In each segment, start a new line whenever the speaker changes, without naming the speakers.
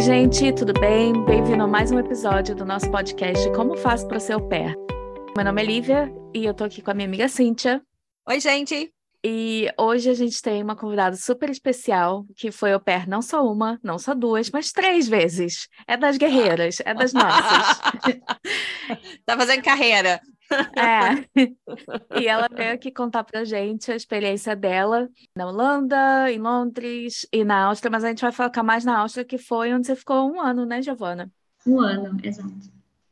gente, tudo bem? Bem-vindo a mais um episódio do nosso podcast Como Faço para Ser Au Pair. Meu nome é Lívia e eu tô aqui com a minha amiga Cíntia.
Oi, gente!
E hoje a gente tem uma convidada super especial, que foi au pair não só uma, não só duas, mas 3 vezes. É das guerreiras, é das nossas.
Tá fazendo carreira.
É. E ela veio aqui contar pra gente a experiência dela na Holanda, em Londres e na Áustria, mas a gente vai focar mais na Áustria, que foi onde você ficou 1 ano, né, Giovana?
1 ano, exato.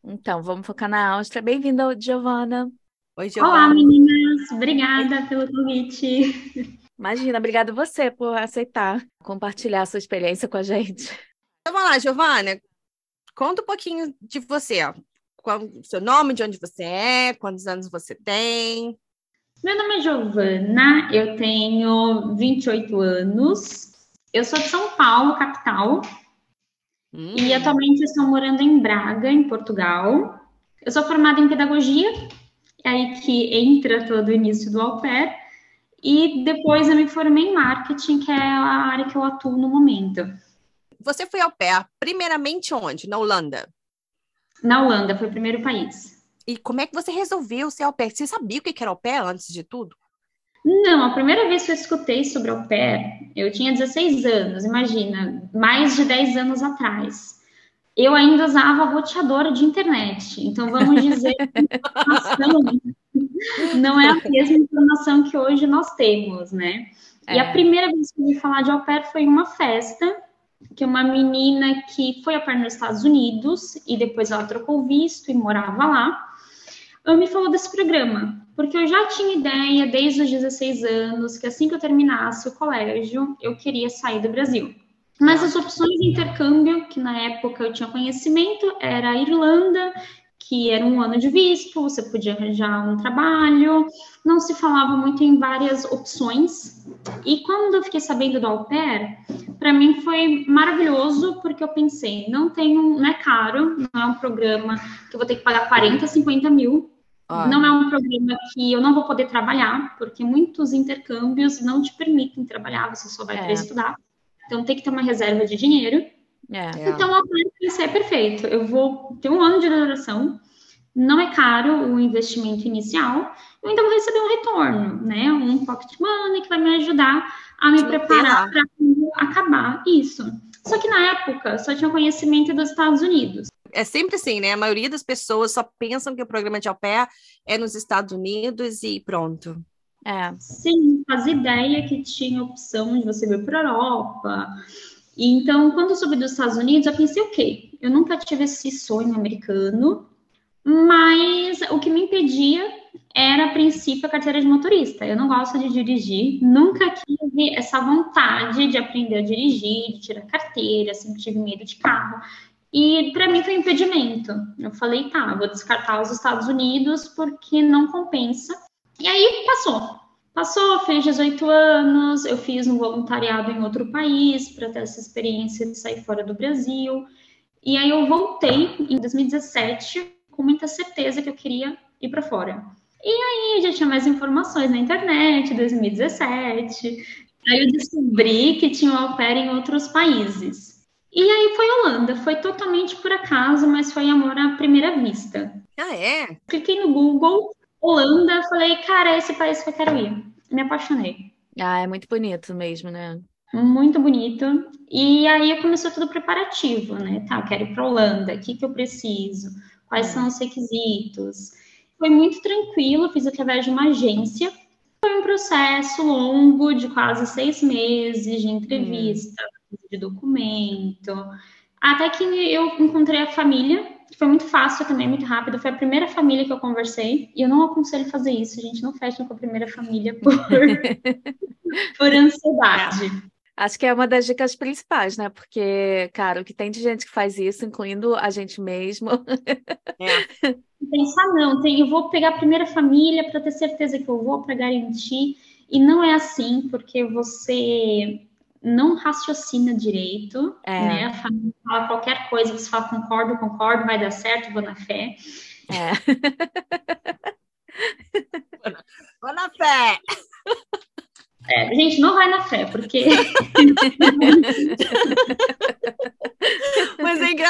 Então, vamos focar na Áustria. Bem-vinda, Giovana.
Oi,
Olá,
Giovana.
meninas! Obrigada pelo convite.
Imagina, obrigada você por aceitar compartilhar a sua experiência com a gente.
Então, vamos lá, Giovana. Conta um pouquinho de você. Qual o seu nome, de onde você é, quantos anos você tem?
Meu nome é Giovana, eu tenho 28 anos. Eu sou de São Paulo, capital. E atualmente estou morando em Braga, em Portugal. Eu sou formada em pedagogia, é aí que entra todo o início do au pair. E depois eu me formei em marketing, que é a área que eu atuo no momento.
Você foi au pair primeiramente onde? Na Holanda?
Na Holanda, foi o primeiro país.
E como é que você resolveu ser au pair? Você sabia o que era au pair antes de tudo?
Não, a primeira vez que eu escutei sobre au pair, eu tinha 16 anos, imagina, mais de 10 anos atrás. Eu ainda usava roteador de internet, então vamos dizer que a informação não é a mesma informação que hoje nós temos, né? E a primeira vez que eu ouvi falar de au pair foi em uma festa, que uma menina que foi au pair nos Estados Unidos, e depois ela trocou visto e morava lá, me falou desse programa, porque eu já tinha ideia desde os 16 anos que assim que eu terminasse o colégio, eu queria sair do Brasil. Mas as opções de intercâmbio, que na época eu tinha conhecimento, era a Irlanda, que era 1 ano de visto, você podia arranjar um trabalho, não se falava muito em várias opções. E quando eu fiquei sabendo do au pair, para mim foi maravilhoso, porque eu pensei, não é caro, não é um programa que eu vou ter que pagar 40, 50 mil, não é um programa que eu não vou poder trabalhar, porque muitos intercâmbios não te permitem trabalhar, você só vai para estudar. Então, tem que ter uma reserva de dinheiro. Então, o au pair é perfeito. Eu vou ter 1 ano de duração, não é caro o investimento inicial, eu ainda vou receber um retorno, né? Um pocket money que vai me ajudar a me preparar para acabar isso. Só que na época, só tinha conhecimento dos Estados Unidos.
É sempre assim, né? A maioria das pessoas só pensam que o programa de au pair é nos Estados Unidos e pronto.
Sim, fazia ideia que tinha opção de você vir para a Europa. E então, quando eu soube dos Estados Unidos, eu pensei, ok, eu nunca tive esse sonho americano, mas o que me impedia era, a princípio, a carteira de motorista. Eu não gosto de dirigir, nunca tive essa vontade de aprender a dirigir, de tirar carteira, sempre tive medo de carro. E para mim foi um impedimento. Eu falei, tá, vou descartar os Estados Unidos porque não compensa. E aí passou, fez 18 anos, eu fiz um voluntariado em outro país para ter essa experiência de sair fora do Brasil. E aí eu voltei em 2017 com muita certeza que eu queria ir para fora. E aí já tinha mais informações na internet, 2017. Aí eu descobri que tinha au pair em outros países. E aí foi Holanda, foi totalmente por acaso, mas foi amor à primeira vista.
Ah, é?
Cliquei no Google, Holanda, falei, cara, é esse país que eu quero ir. Me apaixonei.
É muito bonito mesmo, né?
Muito bonito. E aí começou todo o preparativo, né? Tá, eu quero ir para Holanda, o que eu preciso? Quais são os requisitos? Foi muito tranquilo, fiz através de uma agência. Foi um processo longo, de quase 6 meses de entrevista, de documento. Até que eu encontrei a família, que foi muito fácil também, muito rápido. Foi a primeira família que eu conversei. E eu não aconselho fazer isso, gente. Não fecha com a primeira família por ansiedade.
Acho que é uma das dicas principais, né? Porque, cara, o que tem de gente que faz isso, incluindo a gente mesmo.
Pensar, não, eu vou pegar a primeira família para ter certeza que eu vou, para garantir. E não é assim, porque você não raciocina direito, né? A família fala qualquer coisa, você fala concordo, vai dar certo, vou na fé.
Vou na fé!
Gente, não vai na fé, porque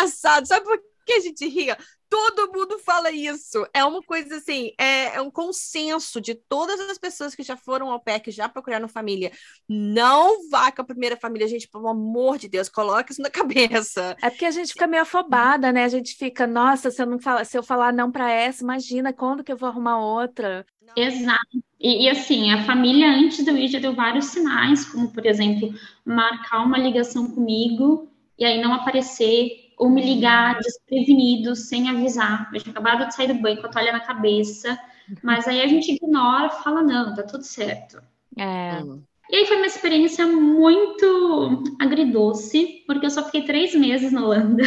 engraçado. Sabe por que a gente ria? Todo mundo fala isso. É uma coisa assim, é um consenso de todas as pessoas que já foram ao pair, que já procuraram família. Não vá com a primeira família, gente, pelo amor de Deus, coloque isso na cabeça.
É porque a gente fica meio afobada, né? A gente fica, nossa, se eu falar não para essa, imagina quando que eu vou arrumar outra.
Exato. E assim, a família antes de eu ir já deu vários sinais, como, por exemplo, marcar uma ligação comigo e aí não aparecer, ou me ligar desprevenido, sem avisar. Eu tinha acabado de sair do banho com a toalha na cabeça, mas aí a gente ignora, fala, não, tá tudo certo.
É.
E aí foi uma experiência muito agridoce, porque eu só fiquei 3 meses na Holanda.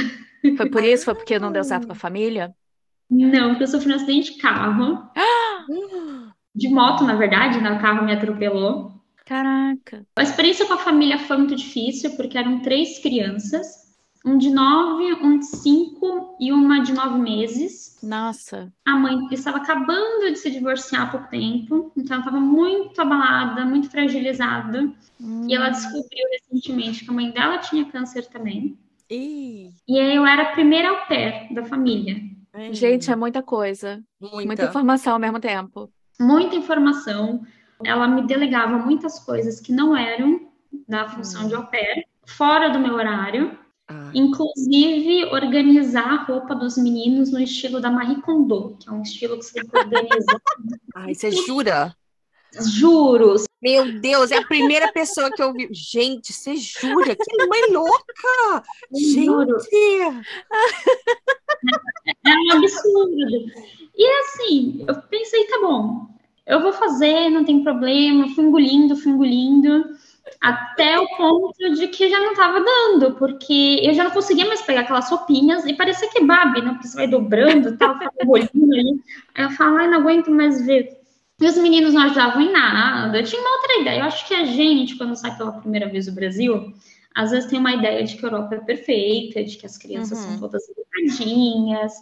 Foi por isso? Foi porque não deu certo com a família?
Não, porque eu sofri um acidente de carro. De moto, na verdade, né? O carro me atropelou.
Caraca.
A experiência com a família foi muito difícil, porque eram 3 crianças. Um de 9, um de 5 e uma de 9 meses.
Nossa.
A mãe estava acabando de se divorciar há pouco tempo, então ela estava muito abalada, muito fragilizada. E ela descobriu recentemente que a mãe dela tinha câncer também. E aí eu era a primeira au pair da família.
Gente, é muita coisa. Muita informação ao mesmo tempo.
Muita informação. Ela me delegava muitas coisas que não eram da função de au pair, fora do meu horário. Inclusive, organizar a roupa dos meninos no estilo da Marie Kondo, que é um estilo que você tem que organizar.
Ai, você jura?
Juro.
Meu Deus, é a primeira pessoa que eu vi. Gente, você jura? Que mãe louca! Gente!
É um absurdo. E assim, eu pensei, tá bom, eu vou fazer, não tem problema. Fui engolindo. Até o ponto de que já não estava dando, porque eu já não conseguia mais pegar aquelas roupinhas e parecia kebab, né? Porque você vai dobrando e tal, faz um rolinho ali. Aí eu falo, ai, não aguento mais ver. E os meninos não ajudavam em nada. Eu tinha uma outra ideia. Eu acho que a gente, quando sai pela primeira vez do Brasil, às vezes tem uma ideia de que a Europa é perfeita, de que as crianças são todas educadinhas,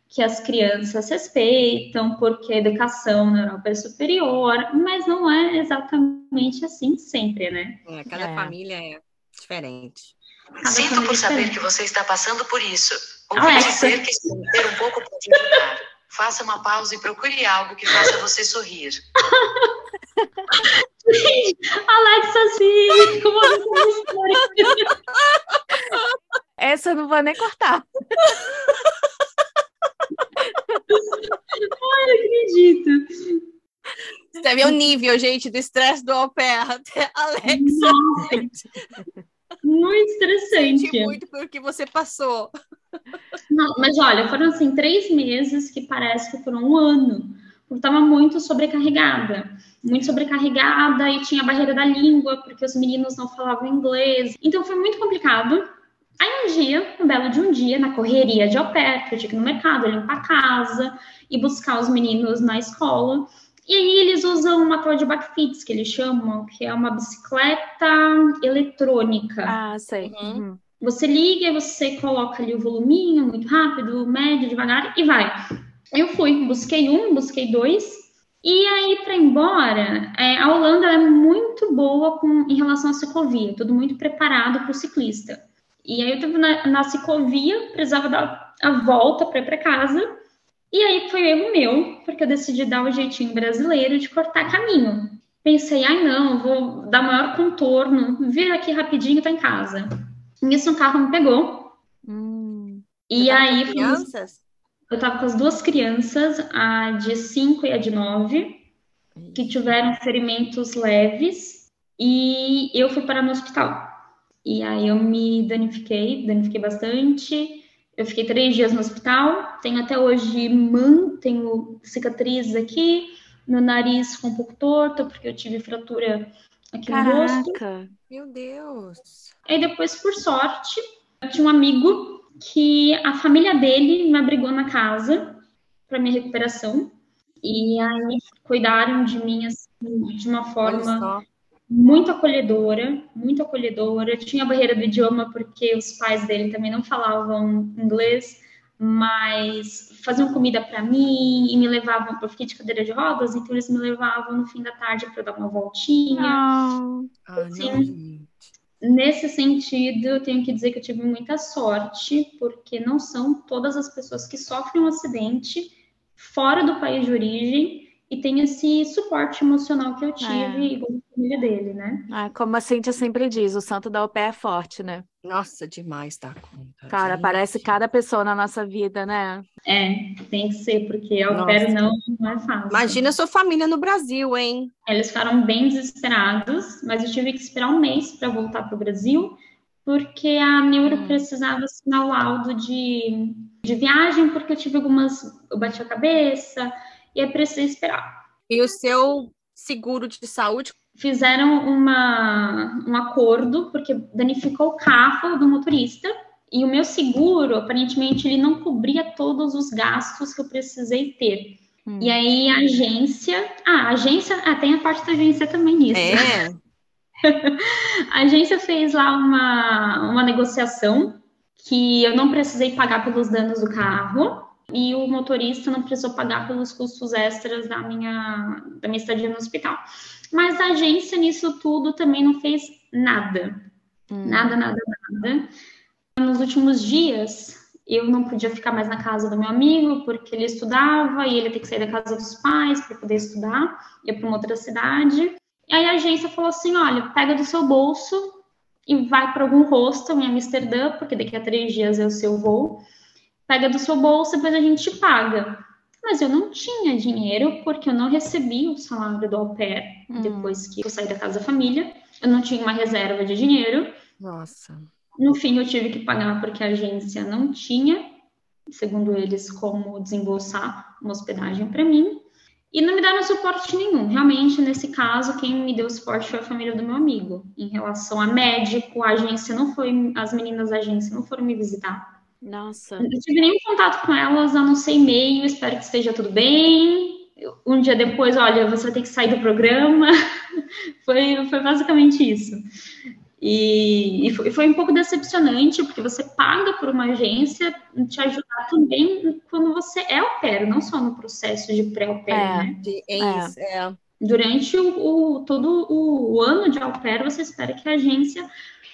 que as crianças respeitam, porque a educação na Europa é superior, mas não é exatamente assim sempre, né?
Cada família é diferente.
Sinto por saber que você está passando por isso. Ouvi dizer que se meter um pouco pode ajudar. Faça uma pausa e procure algo que faça você sorrir.
Alexa, sim! Como
essa eu não vou nem cortar.
Ai, não acredito.
Você vê o nível, gente, do estresse do au pair. Alexa.
Muito estressante.
Senti muito pelo que você passou.
Não, mas olha, foram assim 3 meses que parece que foram um ano. Eu estava muito sobrecarregada e tinha a barreira da língua, porque os meninos não falavam inglês. Então foi muito complicado. Aí um belo dia, na correria de au pair, que eu tinha que ir no mercado, limpar a casa e buscar os meninos na escola. E aí eles usam uma tal de backfits, que eles chamam, que é uma bicicleta eletrônica.
Ah, sei.
Você liga e você coloca ali o voluminho, muito rápido, médio, devagar, e vai. Eu fui, busquei 2, e aí para ir embora, a Holanda é muito boa em relação à ciclovia, tudo muito preparado para o ciclista. E aí eu estava na ciclovia, precisava dar a volta para ir para casa, e aí foi erro meu, porque eu decidi dar o jeitinho brasileiro de cortar caminho. Pensei, não, vou dar maior contorno, vir aqui rapidinho, tá em casa. Nisso um carro me pegou. E aí
crianças?
Eu tava com as 2 crianças, a de 5 e a de 9, que tiveram ferimentos leves, e eu fui parar no hospital. E aí eu me danifiquei bastante. Eu fiquei 3 dias no hospital, tenho até hoje tenho cicatrizes aqui, meu nariz ficou um pouco torto, porque eu tive fratura aqui no rosto.
Meu Deus!
Aí depois, por sorte, eu tinha um amigo que a família dele me abrigou na casa para minha recuperação. E aí cuidaram de mim assim, de uma forma muito acolhedora, muito acolhedora. Eu tinha a barreira do idioma porque os pais dele também não falavam inglês, mas faziam comida para mim e me levavam, eu fiquei de cadeira de rodas, então eles me levavam no fim da tarde para dar uma voltinha.
Assim,
Nesse sentido, eu tenho que dizer que eu tive muita sorte, porque não são todas as pessoas que sofrem um acidente fora do país de origem e tem esse suporte emocional que eu tive, igual a família dele, né?
Como a Cíntia sempre diz, o santo da au pair é forte, né?
Nossa, demais da conta.
Cara,
gente.
parece cada pessoa na nossa vida, né?
Tem que ser, porque au pair não é fácil.
Imagina sua família no Brasil, hein?
Eles ficaram bem desesperados, mas eu tive que esperar um mês para voltar para o Brasil, porque a neuro precisava assinar o laudo de viagem, porque eu tive eu bati a cabeça, e aí precisei esperar.
E o seu seguro de saúde?
Fizeram um acordo, porque danificou o carro do motorista, e o meu seguro, aparentemente, ele não cobria todos os gastos que eu precisei ter. E aí a agência tem a parte da agência também nisso. A agência fez lá uma negociação que eu não precisei pagar pelos danos do carro e o motorista não precisou pagar pelos custos extras da minha estadia no hospital. Mas a agência nisso tudo também não fez nada. Nada. Nos últimos dias, eu não podia ficar mais na casa do meu amigo, porque ele estudava e ele ia ter que sair da casa dos pais para poder estudar, ia para uma outra cidade. E aí a agência falou assim, olha, pega do seu bolso e vai para algum hostel em Amsterdã, porque daqui a 3 dias é o seu voo. Pega do seu bolso e depois a gente te paga. Mas eu não tinha dinheiro, porque eu não recebi o salário do au pair depois que eu saí da casa da família. Eu não tinha uma reserva de dinheiro.
Nossa.
No fim, eu tive que pagar porque a agência não tinha, segundo eles, como desembolsar uma hospedagem para mim. E não me deram suporte nenhum. Realmente, nesse caso, quem me deu suporte foi a família do meu amigo. Em relação a médico, a agência não foi... As meninas da agência não foram me visitar.
Nossa.
Eu não tive nenhum contato com elas, a não ser e-mail, espero que esteja tudo bem. Um dia depois, olha, você vai ter que sair do programa. Foi basicamente isso. E foi um pouco decepcionante, porque você paga por uma agência te ajudar também quando você é au pair, não só no processo de pré-au pair, né? Durante todo o ano de au pair, você espera que a agência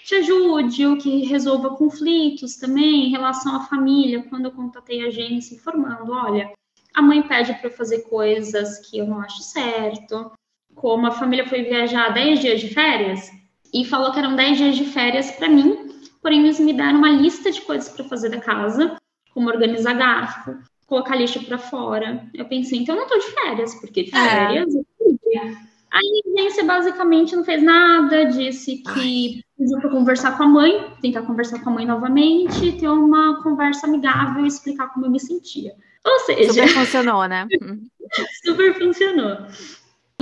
te ajude, ou que resolva conflitos também em relação à família. Quando eu contatei a agência informando, olha, a mãe pede para eu fazer coisas que eu não acho certo, como a família foi viajar 10 dias de férias, e falou que eram 10 dias de férias para mim, porém eles me deram uma lista de coisas para fazer da casa, como organizar garfo, colocar lixo para fora. Eu pensei, então eu não tô de férias, porque de férias eu podia. Aí a agência basicamente não fez nada, disse que pediu para conversar com a mãe, tentar conversar com a mãe novamente, ter uma conversa amigável e explicar como eu me sentia. Ou seja...
Super funcionou, né?
Super funcionou.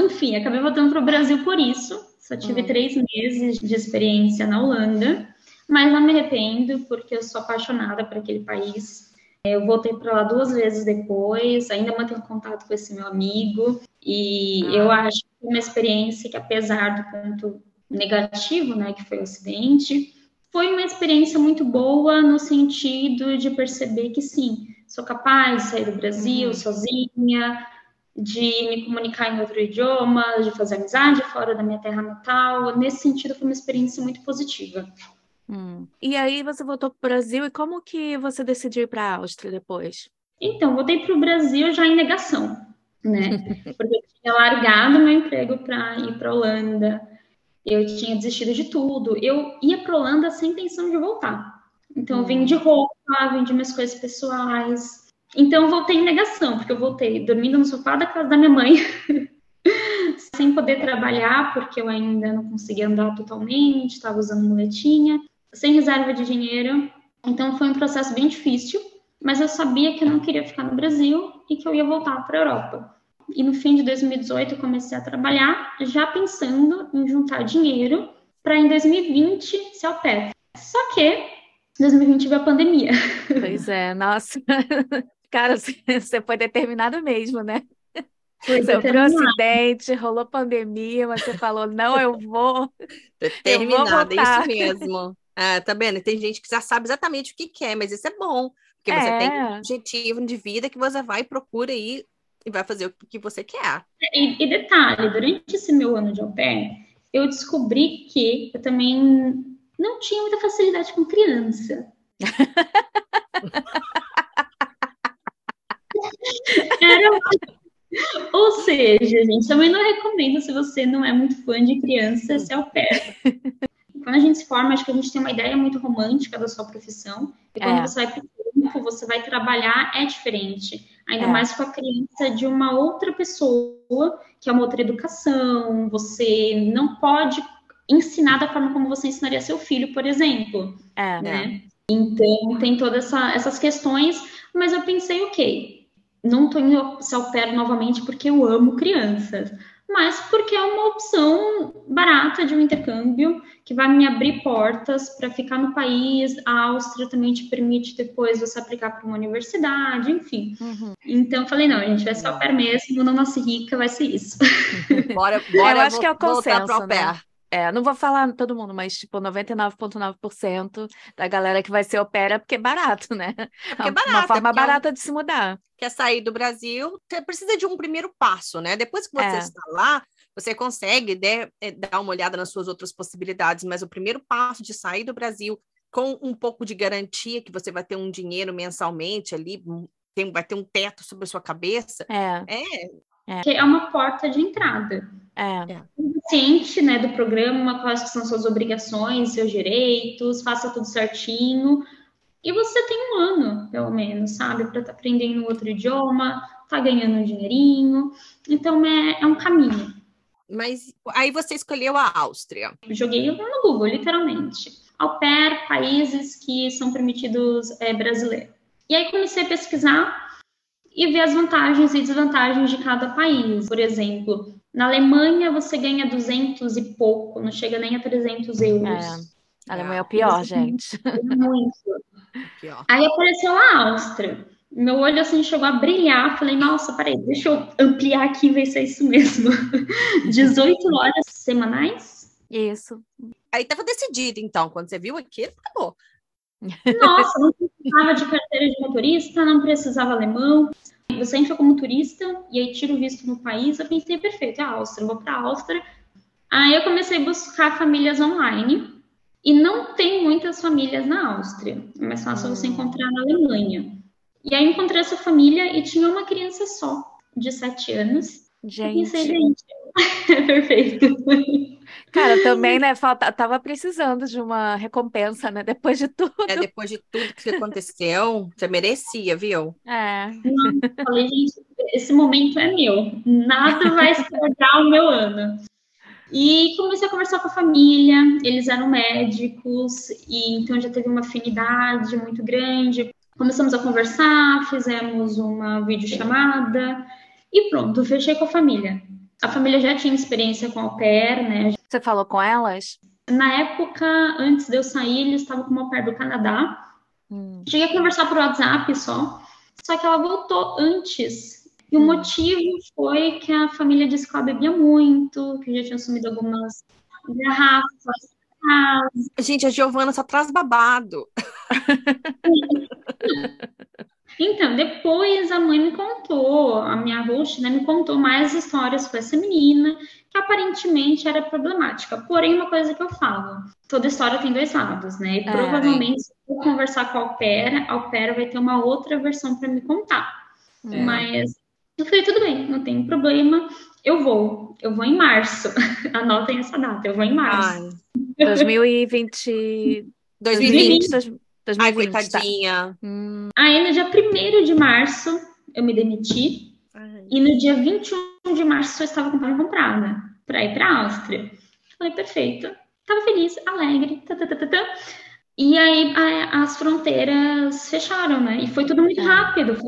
Enfim, acabei voltando para o Brasil por isso. Só tive 3 meses de experiência na Holanda, mas não me arrependo, porque eu sou apaixonada por aquele país. Eu voltei para lá 2 vezes depois, ainda mantenho contato com esse meu amigo, e eu acho que foi uma experiência que, apesar do ponto negativo, né, que foi o acidente, foi uma experiência muito boa no sentido de perceber que, sim, sou capaz de sair do Brasil sozinha, de me comunicar em outro idioma, de fazer amizade fora da minha terra natal. Nesse sentido, foi uma experiência muito positiva.
E aí você voltou para o Brasil, e como que você decidiu ir para a Áustria depois?
Então, voltei para o Brasil já em negação, né? Porque eu tinha largado meu emprego para ir para a Holanda, eu tinha desistido de tudo. Eu ia para a Holanda sem intenção de voltar. Então, eu vendi roupa, vendi minhas coisas pessoais. Então, eu voltei em negação, porque eu voltei dormindo no sofá da casa da minha mãe, sem poder trabalhar, porque eu ainda não conseguia andar totalmente, estava usando muletinha, sem reserva de dinheiro. Então, foi um processo bem difícil, mas eu sabia que eu não queria ficar no Brasil e que eu ia voltar para a Europa. E no fim de 2018, eu comecei a trabalhar, já pensando em juntar dinheiro para em 2020 ser au pair. Só que em 2020 veio a pandemia.
Pois é, nossa... Cara, você foi determinada mesmo, né? Sofreu um acidente, rolou pandemia, mas você falou, não, eu vou
Determinada,
voltar.
isso mesmo. Tá vendo? Tem gente que já sabe exatamente o que quer, mas isso é bom, porque você tem um objetivo de vida que você vai, procura aí e vai fazer o que você quer.
E detalhe, durante esse meu ano de au pair, eu descobri que eu também não tinha muita facilidade com criança. Era... Ou seja, gente, também não recomendo se você não é muito fã de criança, ser au pair. Quando a gente se forma, acho que a gente tem uma ideia muito romântica da sua profissão. E quando você vai para o campo, você vai trabalhar, é diferente. Ainda mais com a criança de uma outra pessoa, que é uma outra educação. Você não pode ensinar da forma como você ensinaria seu filho, por exemplo. Né? Então, tem todas essas questões. Mas eu pensei, ok, não estou indo ser au pair novamente porque eu amo crianças, mas porque é uma opção barata de um intercâmbio que vai me abrir portas para ficar no país. A Áustria também te permite depois você aplicar para uma universidade, enfim. Então, eu falei, não, a gente vai ser au pair mesmo, não nasci rica, vai ser isso.
Bora
eu acho que é o consenso,
pro au pair.
né? Não vou falar todo mundo, mas tipo 99,9% da galera que vai ser au pair é porque é barato, né?
Porque é barato,
uma forma barata de se mudar.
Quer sair do Brasil, você precisa de um primeiro passo, né? Depois que você está lá, você consegue dar uma olhada nas suas outras possibilidades, mas o primeiro passo de sair do Brasil com um pouco de garantia que você vai ter um dinheiro mensalmente ali, vai ter um teto sobre a sua cabeça,
É uma porta de entrada. Ciente, né, do programa, quais são suas obrigações, seus direitos, faça tudo certinho. E você tem um ano, pelo menos, sabe? Para estar aprendendo outro idioma, tá ganhando um dinheirinho. Então, é um caminho.
Mas aí você escolheu a Áustria.
Joguei no Google, literalmente. Au pair, países que são permitidos brasileiros. E aí comecei a pesquisar e ver as vantagens e desvantagens de cada país. Por exemplo, na Alemanha você ganha 200 e pouco, não chega nem a 300 euros.
A Alemanha é o pior, gente.
Muito. Pior. Aí apareceu a Áustria. Meu olho assim chegou a brilhar. Falei, nossa, peraí, deixa eu ampliar aqui e ver se é isso mesmo. 18 horas semanais?
Isso.
Aí tava decidido, então. Quando você viu aquilo, acabou.
Nossa, não precisava de carteira de motorista, não precisava alemão. Você entra como turista e aí tira o visto no país. Eu pensei, perfeito, é a Áustria, eu vou pra Áustria. Aí eu comecei a buscar famílias online. E não tem muitas famílias na Áustria. É mais fácil você encontrar na Alemanha. E aí encontrei essa família e tinha uma criança só, de 7 anos.
Gente.
Eu pensei, gente, perfeito.
Cara, também, né, tava precisando de uma recompensa, né, depois de tudo.
Depois de tudo que aconteceu, você merecia, viu?
Não, falei, gente, esse momento é meu. Nada vai estragar o meu ano. E comecei a conversar com a família, eles eram médicos, e então já teve uma afinidade muito grande. Começamos a conversar, fizemos uma videochamada e pronto, fechei com a família. A família já tinha experiência com au pair, né?
Você falou com elas?
Na época, antes de eu sair, eles estavam com uma au pair do Canadá. Cheguei a conversar por WhatsApp só que ela voltou antes. E o motivo foi que a família disse que ela bebia muito, que já tinha sumido algumas garrafas.
Gente, a Giovana só traz babado.
Então, depois a mãe me contou, a minha host, né, me contou mais histórias com essa menina, que aparentemente era problemática. Porém, uma coisa que eu falo, toda história tem dois lados, né? E provavelmente, se eu conversar com a au pair vai ter uma outra versão para me contar. Mas eu falei, tudo bem, não tem problema, eu vou em março. Anotem essa data, eu vou em março.
2020.
Ai, coitadinha.
Aí no dia 1º de março eu me demiti. E no dia 21 de março eu estava com a comprada para ir para a Áustria. Falei, perfeito. Tava feliz, alegre. E aí as fronteiras fecharam, né? E foi tudo muito rápido.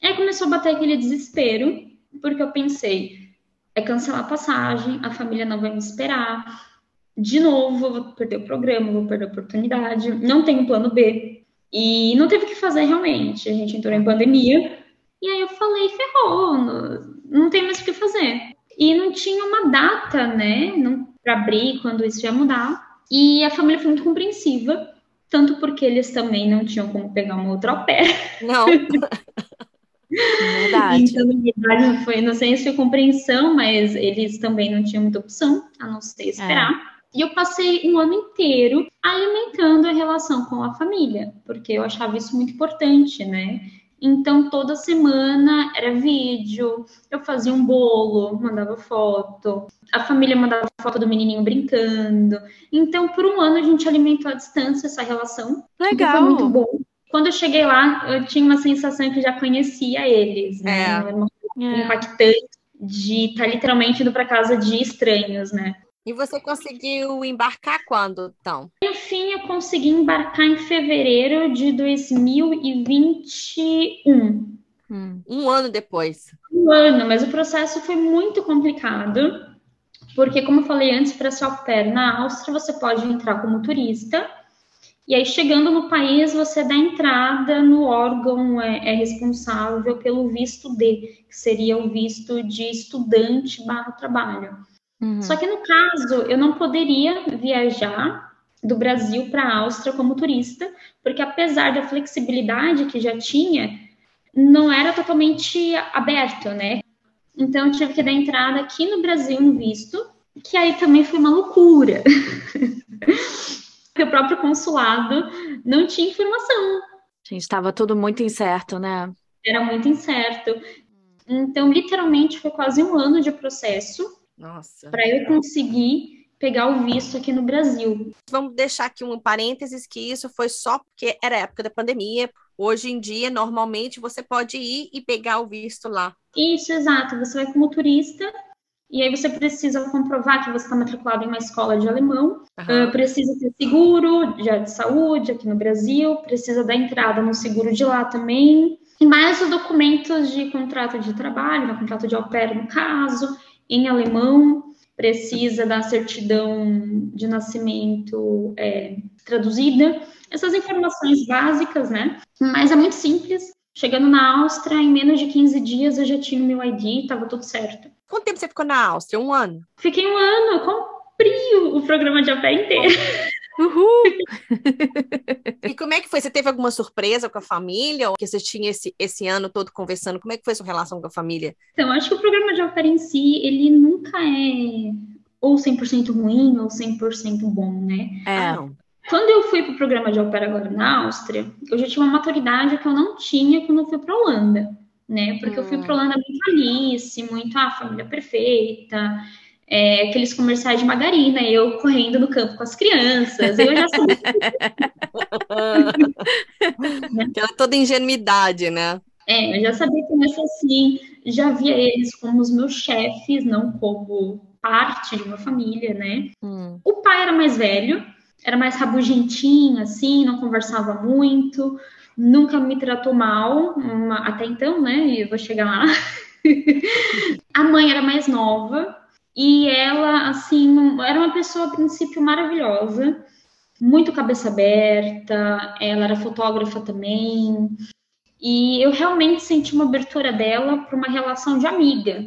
Aí começou a bater aquele desespero, porque eu pensei, é cancelar a passagem, a família não vai me esperar. De novo, eu vou perder o programa, vou perder a oportunidade. Não tenho plano B. E não teve o que fazer realmente. A gente entrou em pandemia. E aí eu falei, ferrou, não tem mais o que fazer. E não tinha uma data, né, para abrir quando isso ia mudar. E a família foi muito compreensiva, tanto porque eles também não tinham como pegar uma outra au pair.
Não.
Verdade.
Então, na verdade, não sei se foi compreensão, mas eles também não tinham muita opção, a não ser esperar. E eu passei um ano inteiro alimentando a relação com a família, porque eu achava isso muito importante, né? Então, toda semana era vídeo, eu fazia um bolo, mandava foto, a família mandava foto do menininho brincando. Então, por um ano, a gente alimentou à distância essa relação, o que foi muito
Legal.
bom. Quando eu cheguei lá, eu tinha uma sensação que já conhecia eles, né? Era uma coisa impactante de estar literalmente indo para casa de estranhos, né?
E você conseguiu embarcar quando, então?
No fim, eu consegui embarcar em fevereiro de 2021.
Um ano depois.
Um ano, mas o processo foi muito complicado, porque, como eu falei antes, para ser au pair na Áustria, você pode entrar como turista, e aí, chegando no país, você dá entrada no órgão responsável pelo visto D, que seria o visto de estudante/trabalho. Só que, no caso, eu não poderia viajar do Brasil para a Áustria como turista, porque, apesar da flexibilidade que já tinha, não era totalmente aberto, né? Então, eu tive que dar entrada aqui no Brasil no visto, que aí também foi uma loucura. Porque o próprio consulado não tinha informação.
Gente, estava tudo muito incerto, né?
Era muito incerto. Então, literalmente, foi quase um ano de processo para eu conseguir pegar o visto aqui no Brasil.
Vamos deixar aqui um parênteses que isso foi só porque era época da pandemia. Hoje em dia, normalmente, você pode ir e pegar o visto lá.
Isso, exato. Você vai como turista e aí você precisa comprovar que você está matriculado em uma escola de alemão, precisa ter seguro de saúde aqui no Brasil, precisa dar entrada no seguro de lá também, e mais os documentos de contrato de trabalho, né, contrato de au pair no caso, em alemão, precisa da certidão de nascimento traduzida, essas informações básicas, né? Mas é muito simples. Chegando na Áustria, em menos de 15 dias eu já tinha o meu ID, estava tudo certo.
Quanto tempo você ficou na Áustria? Um ano?
Fiquei um ano, eu cumpri o programa de au pair inteiro.
Uhul!
E como é que foi? Você teve alguma surpresa com a família? Ou que você tinha esse ano todo conversando? Como é que foi a sua relação com a família?
Então, acho que o programa de au pair em si, ele nunca é ou 100% ruim ou 100% bom, né?
Não.
Quando eu fui para o programa de au pair agora na Áustria, eu já tinha uma maturidade que eu não tinha quando eu fui para a Holanda, né? Porque eu fui para a Holanda muito Alice, muito a família perfeita, aqueles comerciais de margarina, eu correndo no campo com as crianças, eu já sabia.
Aquela toda ingenuidade, né?
Eu já sabia começar assim, já via eles como os meus chefes, não como parte de uma família, né? O pai era mais velho, era mais rabugentinho, assim, não conversava muito, nunca me tratou mal, até então, né? E eu vou chegar lá. A mãe era mais nova e ela, assim, era uma pessoa, a princípio, maravilhosa, muito cabeça aberta, ela era fotógrafa também, e eu realmente senti uma abertura dela para uma relação de amiga,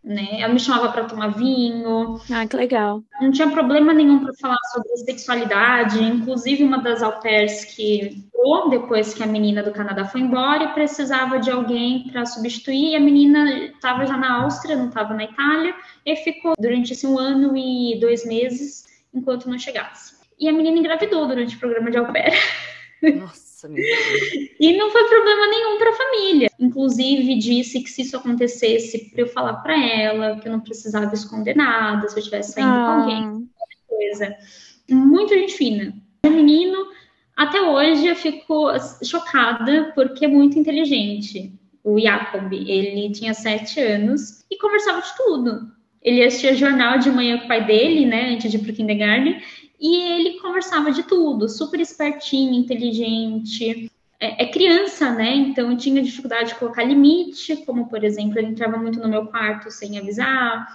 né? Ela me chamava para tomar vinho.
Ah, que legal.
Não tinha problema nenhum para falar sobre sexualidade. Inclusive, uma das au pairs que depois que a menina do Canadá foi embora e precisava de alguém para substituir, e a menina estava já na Áustria, não estava na Itália, e ficou durante esse 1 ano e 2 meses enquanto não chegasse. E a menina engravidou durante o programa de au pair.
Nossa, meu Deus.
E não foi problema nenhum para a família. Inclusive, disse que se isso acontecesse, para eu falar para ela que eu não precisava esconder nada, se eu estivesse saindo com alguém, qualquer coisa. Muito gente fina. O menino, até hoje, eu fico chocada porque é muito inteligente. O Jacob, ele tinha 7 anos e conversava de tudo. Ele assistia jornal de manhã com o pai dele, né, antes de ir pro kindergarten, e ele conversava de tudo, super espertinho, inteligente. É criança, né? Então eu tinha dificuldade de colocar limite, como, por exemplo, ele entrava muito no meu quarto sem avisar,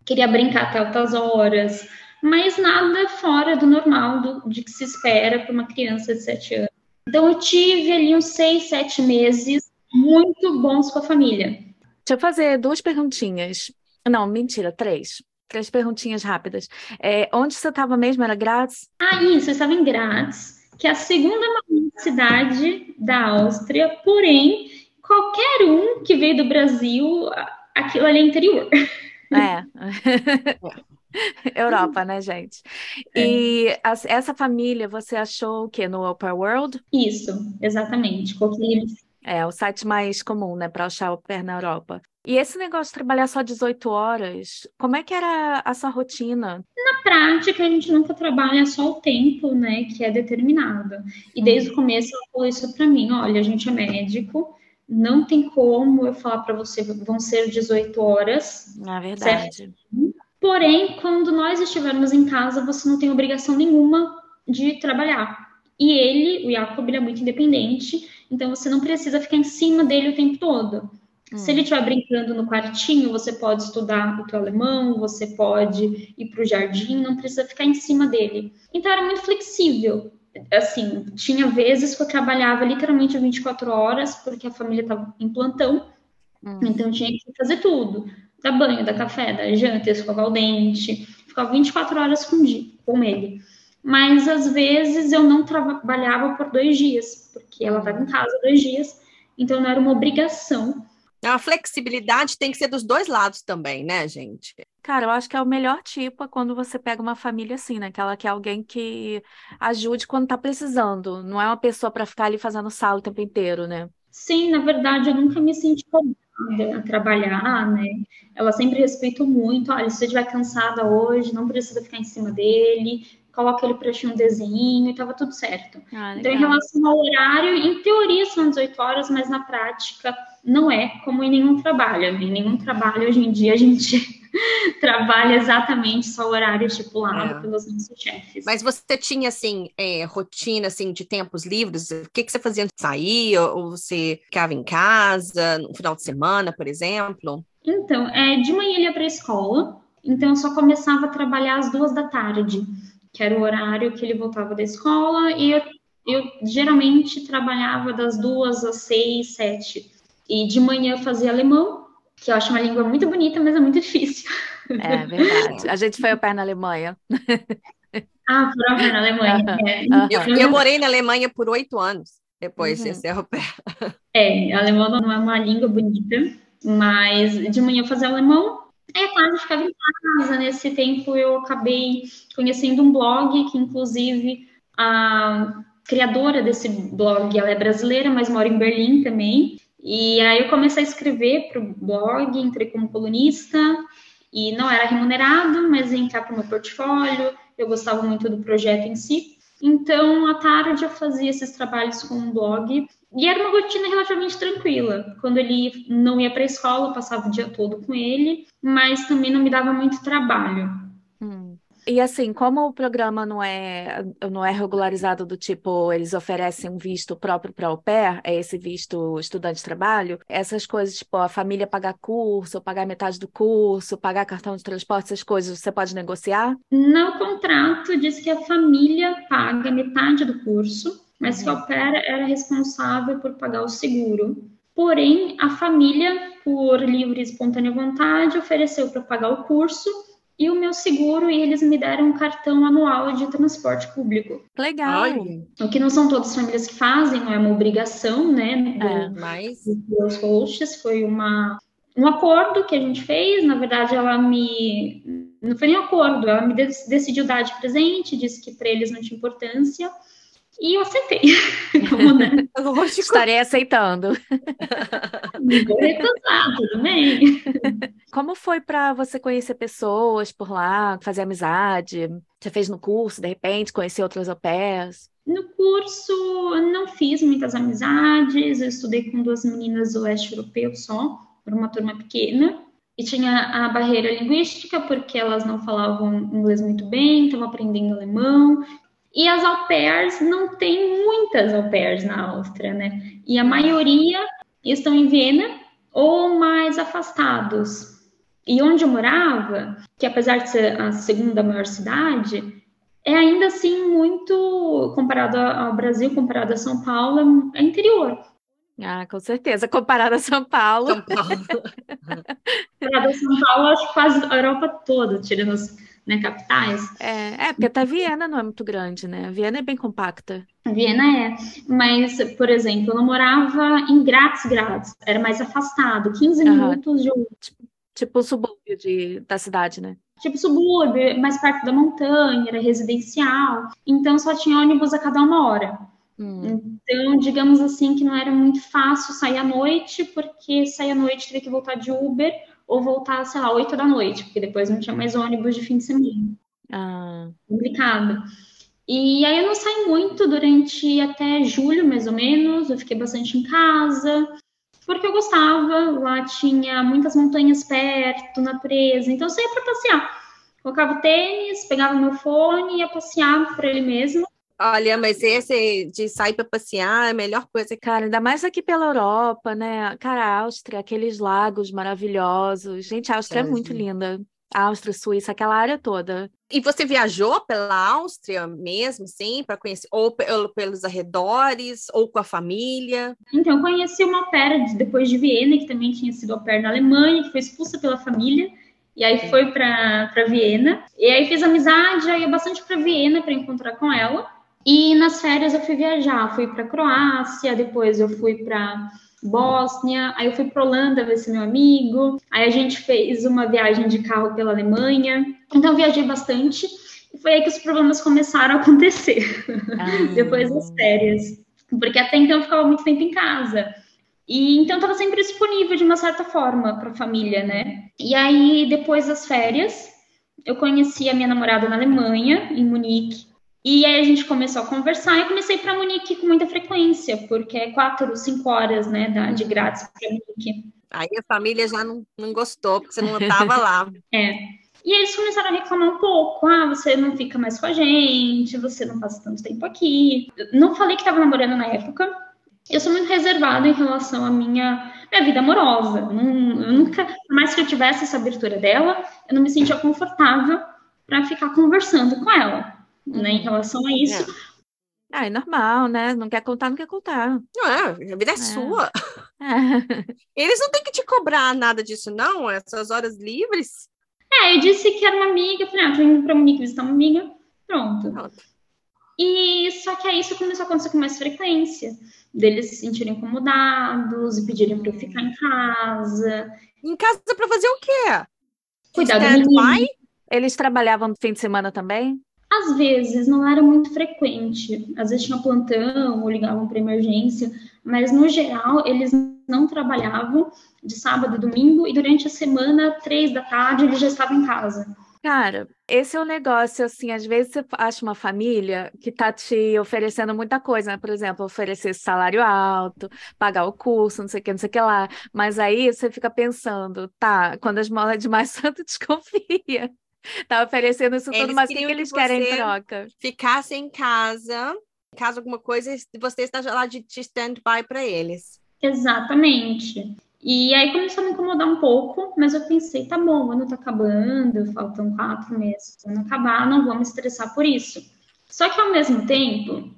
queria brincar até altas horas, mas nada fora do normal, de que se espera para uma criança de 7 anos. Então eu tive ali uns 6, 7 meses muito bons com a família.
Deixa eu fazer 2 perguntinhas. Não, mentira, 3. 3 perguntinhas rápidas. Onde você estava mesmo? Era Graz?
Isso, eu estava em Graz, que é a segunda maior cidade da Áustria, porém, qualquer um que veio do Brasil, aquilo ali é interior.
Europa, né, gente? E essa família, você achou o quê? No Au Pair World?
Isso, exatamente. Com aquele
É o site mais comum, né, para achar au pair na Europa. E esse negócio de trabalhar só 18 horas, como é que era a sua rotina?
Na prática, a gente nunca trabalha só o tempo, né, que é determinado. E desde o começo ela falou isso para mim, olha, a gente é médico, não tem como eu falar para você, vão ser 18 horas,
Na
certo?
verdade.
Porém, quando nós estivermos em casa, você não tem obrigação nenhuma de trabalhar. E ele, o Jacob, ele é muito independente, então você não precisa ficar em cima dele o tempo todo. Se ele estiver brincando no quartinho, você pode estudar o teu alemão, você pode ir para o jardim, não precisa ficar em cima dele. Então era muito flexível. Assim, tinha vezes que eu trabalhava literalmente 24 horas, porque a família estava em plantão, então tinha que fazer tudo. Dar banho, dar café, dar janta, escovar o dente. Ficava 24 horas com ele. Mas às vezes eu não trabalhava por 2 dias, porque ela estava em casa 2 dias, então não era uma obrigação.
A flexibilidade tem que ser dos dois lados também, né, gente?
Cara, eu acho que é o melhor tipo é quando você pega uma família assim, né? Que ela quer alguém que ajude quando tá precisando. Não é uma pessoa para ficar ali fazendo sala o tempo inteiro, né?
Sim, na verdade, eu nunca me senti cobrada a trabalhar, né? Ela sempre respeitou muito. Olha, se você estiver cansada hoje, não precisa ficar em cima dele, coloca ele para assistir um desenho e tava tudo certo. Então, em
Legal.
relação ao horário, em teoria são 18 horas, mas na prática não é como em nenhum trabalho. Em nenhum trabalho, hoje em dia, a gente trabalha exatamente só o horário estipulado pelos nossos chefes.
Mas você tinha, assim, rotina, assim, de tempos livres? O que você fazia antes de sair? Ou você ficava em casa, no final de semana, por exemplo?
Então, de manhã ele ia para a escola, então eu só começava a trabalhar às 2 da tarde, que era o horário que ele voltava da escola, e eu geralmente trabalhava das 2 às 6, 7. E de manhã eu fazia alemão, que eu acho uma língua muito bonita, mas é muito difícil.
É verdade. A gente foi au pair na Alemanha.
Ah, prova na Alemanha.
Eu morei na Alemanha por 8 anos, depois de ser au pair.
Alemão não é uma língua bonita, mas de manhã eu fazia alemão. Claro, eu ficava em casa. Nesse tempo eu acabei conhecendo um blog, que inclusive a criadora desse blog, ela é brasileira, mas mora em Berlim também. E aí eu comecei a escrever para o blog, entrei como colunista, e não era remunerado, mas ia entrar para o meu portfólio, eu gostava muito do projeto em si. Então, à tarde eu fazia esses trabalhos com o blog, e era uma rotina relativamente tranquila. Quando ele não ia para a escola, eu passava o dia todo com ele, mas também não me dava muito trabalho.
E assim, como o programa não é regularizado do tipo, eles oferecem um visto próprio para au pair, é esse visto estudante de trabalho, essas coisas, tipo, a família pagar curso, pagar metade do curso, pagar cartão de transporte, essas coisas, você pode negociar?
No contrato diz que a família paga metade do curso, mas que a au pair era responsável por pagar o seguro. Porém, a família, por livre e espontânea vontade, ofereceu para pagar o curso e o meu seguro, e eles me deram um cartão anual de transporte público.
Legal.
O que não são todas as famílias que fazem, não é uma obrigação, né?
Mas
Dos hosts, foi um acordo que a gente fez. Na verdade, não foi nem um acordo, ela me decidiu dar de presente, disse que para eles não tinha importância, e eu aceitei. Como, né?
Estarei aceitando.
Me vou recusar, tudo bem.
Como foi para você conhecer pessoas por lá, fazer amizade? Você fez no curso, de repente, conhecer outras au pairs?
No curso, eu não fiz muitas amizades, eu estudei com 2 meninas do leste europeu só, por uma turma pequena, e tinha a barreira linguística, porque elas não falavam inglês muito bem, estavam aprendendo alemão, e as au pairs, não tem muitas au pairs na Áustria, né? E a maioria estão em Viena ou mais afastados. E onde eu morava, que apesar de ser a segunda maior cidade, é ainda assim muito, comparado ao Brasil, comparado a São Paulo, é interior.
Ah, com certeza. Comparado a São Paulo.
Comparado a São Paulo, acho que quase a Europa toda, tirando as capitais.
Porque até Viena não é muito grande, né? Viena é bem compacta.
Viena mas, por exemplo, eu não morava em Graz, era mais afastado, 15 minutos de
Tipo o subúrbio da cidade, né?
Tipo subúrbio, mais perto da montanha, era residencial. Então, só tinha ônibus a cada 1 hora. Então, digamos assim, que não era muito fácil sair à noite, porque sair à noite teria que voltar de Uber ou voltar, sei lá, 8 da noite, porque depois não tinha mais ônibus de fim de semana. Complicado. E aí eu não saí muito durante até julho, mais ou menos. Eu fiquei bastante em casa, porque eu gostava. Lá tinha muitas montanhas perto, natureza. Então eu saía para passear. Colocava o tênis, pegava meu fone e ia passear por ele mesmo.
Olha, mas esse de sair para passear é a melhor coisa.
Cara, ainda mais aqui pela Europa, né? Cara, a Áustria, aqueles lagos maravilhosos. Gente, a Áustria é muito linda. Áustria, Suíça, aquela área toda.
E você viajou pela Áustria mesmo, sim, para conhecer, ou pelos arredores, ou com a família?
Então, eu conheci uma au pair depois de Viena, que também tinha sido au pair na Alemanha, que foi expulsa pela família, e aí foi para Viena. E aí fiz amizade, aí ia bastante para Viena para encontrar com ela. E nas férias eu fui viajar, fui para Croácia, depois eu fui para Bósnia, aí eu fui para Holanda ver esse meu amigo, aí a gente fez uma viagem de carro pela Alemanha, então eu viajei bastante, e foi aí que os problemas começaram a acontecer, depois das férias, porque até então eu ficava muito tempo em casa, e então eu estava sempre disponível de uma certa forma para a família, né? E aí depois das férias, eu conheci a minha namorada na Alemanha, em Munique. E aí a gente começou a conversar e eu comecei para Munique com muita frequência, porque é 4, 5 horas, né, de grátis para Munique.
Aí a família já não gostou, porque você não estava lá.
E eles começaram a reclamar um pouco. Você não fica mais com a gente, você não passa tanto tempo aqui. Não falei que estava namorando na época. Eu sou muito reservada em relação à minha vida amorosa. Eu nunca, por mais que eu tivesse essa abertura dela, eu não me sentia confortável para ficar conversando com ela. Né, em relação a isso.
É normal, né? Não quer contar, não quer contar.
Não a vida é sua. Eles não têm que te cobrar nada disso, não? Essas horas livres.
Eu disse que era uma amiga, falei, tô indo pra Munique visitar uma amiga, pronto. E só que aí isso começou a acontecer com mais frequência, deles se sentirem incomodados e pedirem pra eu ficar em casa.
Em casa pra fazer o quê?
Cuidar do menino.
Eles trabalhavam no fim de semana também?
Às vezes, não era muito frequente. Às vezes tinha plantão ou ligavam para emergência, mas no geral eles não trabalhavam de sábado e domingo e durante a semana, 3 da tarde, eles já estavam em casa.
Cara, esse é um negócio, assim, às vezes você acha uma família que tá te oferecendo muita coisa, né? Por exemplo, oferecer salário alto, pagar o curso, não sei o que lá. Mas aí você fica pensando, tá, quando as molas demais, santo desconfia. Tá oferecendo isso tudo, mas o que eles querem em troca?
Ficasse em casa, caso alguma coisa, você esteja lá de stand-by para eles.
Exatamente. E aí começou a me incomodar um pouco, mas eu pensei, tá bom, o ano tá acabando, faltam 4 meses para não acabar, não vou me estressar por isso. Só que ao mesmo tempo,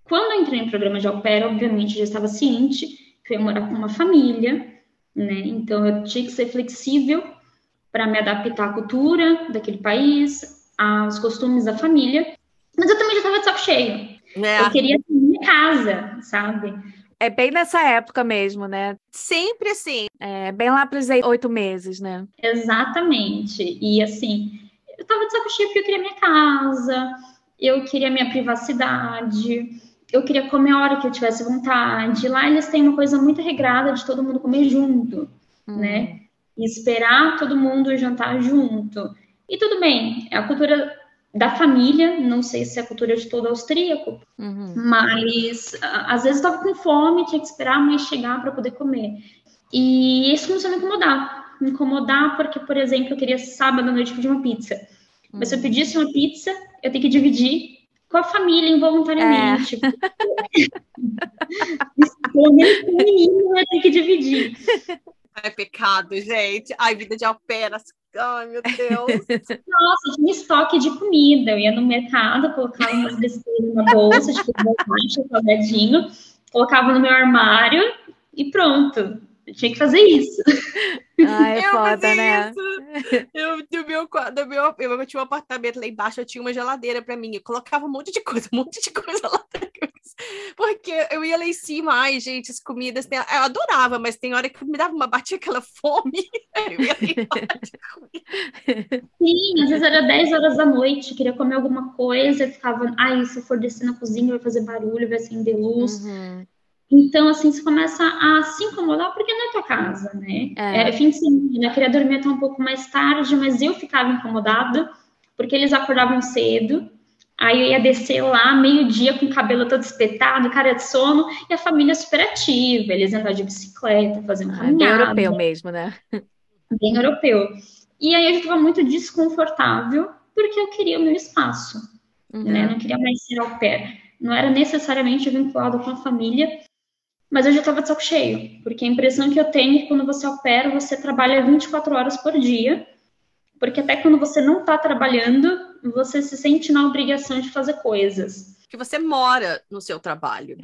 quando eu entrei no programa de au pair, obviamente já estava ciente que eu ia morar com uma família, né? Então eu tinha que ser flexível para me adaptar à cultura daquele país, aos costumes da família. Mas eu também já estava de saco cheio. Eu queria ter minha casa, sabe?
É bem nessa época mesmo, né?
Sempre assim.
É bem lá para os 8 meses, né?
Exatamente. E assim, eu estava de saco cheio porque eu queria minha casa, eu queria minha privacidade, eu queria comer a hora que eu tivesse vontade. Lá eles têm uma coisa muito regrada de todo mundo comer junto, né? E esperar todo mundo jantar junto. E tudo bem, é a cultura da família, não sei se é a cultura de todo austríaco, mas às vezes eu estava com fome, tinha que esperar a mãe chegar para poder comer. E isso começou a me incomodar. Me incomodar porque, por exemplo, eu queria sábado à noite pedir uma pizza. Mas se eu pedisse uma pizza, eu tenho que dividir com a família involuntariamente. Pelo menos com o menino eu tenho que dividir.
É pecado, gente. Ai, vida de au pair. Ai, meu Deus.
Nossa, tinha estoque de comida. Eu ia no mercado, colocava umas besteiras na bolsa, tipo, salgadinho, colocava no meu armário e pronto. Eu tinha que fazer isso.
Ai, é foda, né?
Eu tinha um apartamento lá embaixo, eu tinha uma geladeira pra mim. Eu colocava um monte de coisa lá dentro. Porque eu ia lá em cima, ai, gente, as comidas, eu adorava, mas tem hora que me dava batia aquela fome, eu ia lá embaixo.
Sim, às vezes era 10 horas da noite, queria comer alguma coisa, e ficava, ai, se eu for descer na cozinha vai fazer barulho, vai acender luz. Então, assim, você começa a se incomodar porque não é tua casa, né? É fim de semana, eu queria dormir até um pouco mais tarde, mas eu ficava incomodada porque eles acordavam cedo. Aí eu ia descer lá, meio-dia, com o cabelo todo espetado, cara de sono, e a família super ativa. Eles iam andar de bicicleta, faziam
Bem
caminhada.
europeu mesmo, né?
Bem europeu. E aí eu estava muito desconfortável, porque eu queria o meu espaço, né? Não queria mais ser au pair. Não era necessariamente vinculado com a família, mas eu já estava de saco cheio, porque a impressão que eu tenho é que quando você é au pair, você trabalha 24 horas por dia, porque até quando você não está trabalhando, você se sente na obrigação de fazer coisas.
Que você mora no seu trabalho.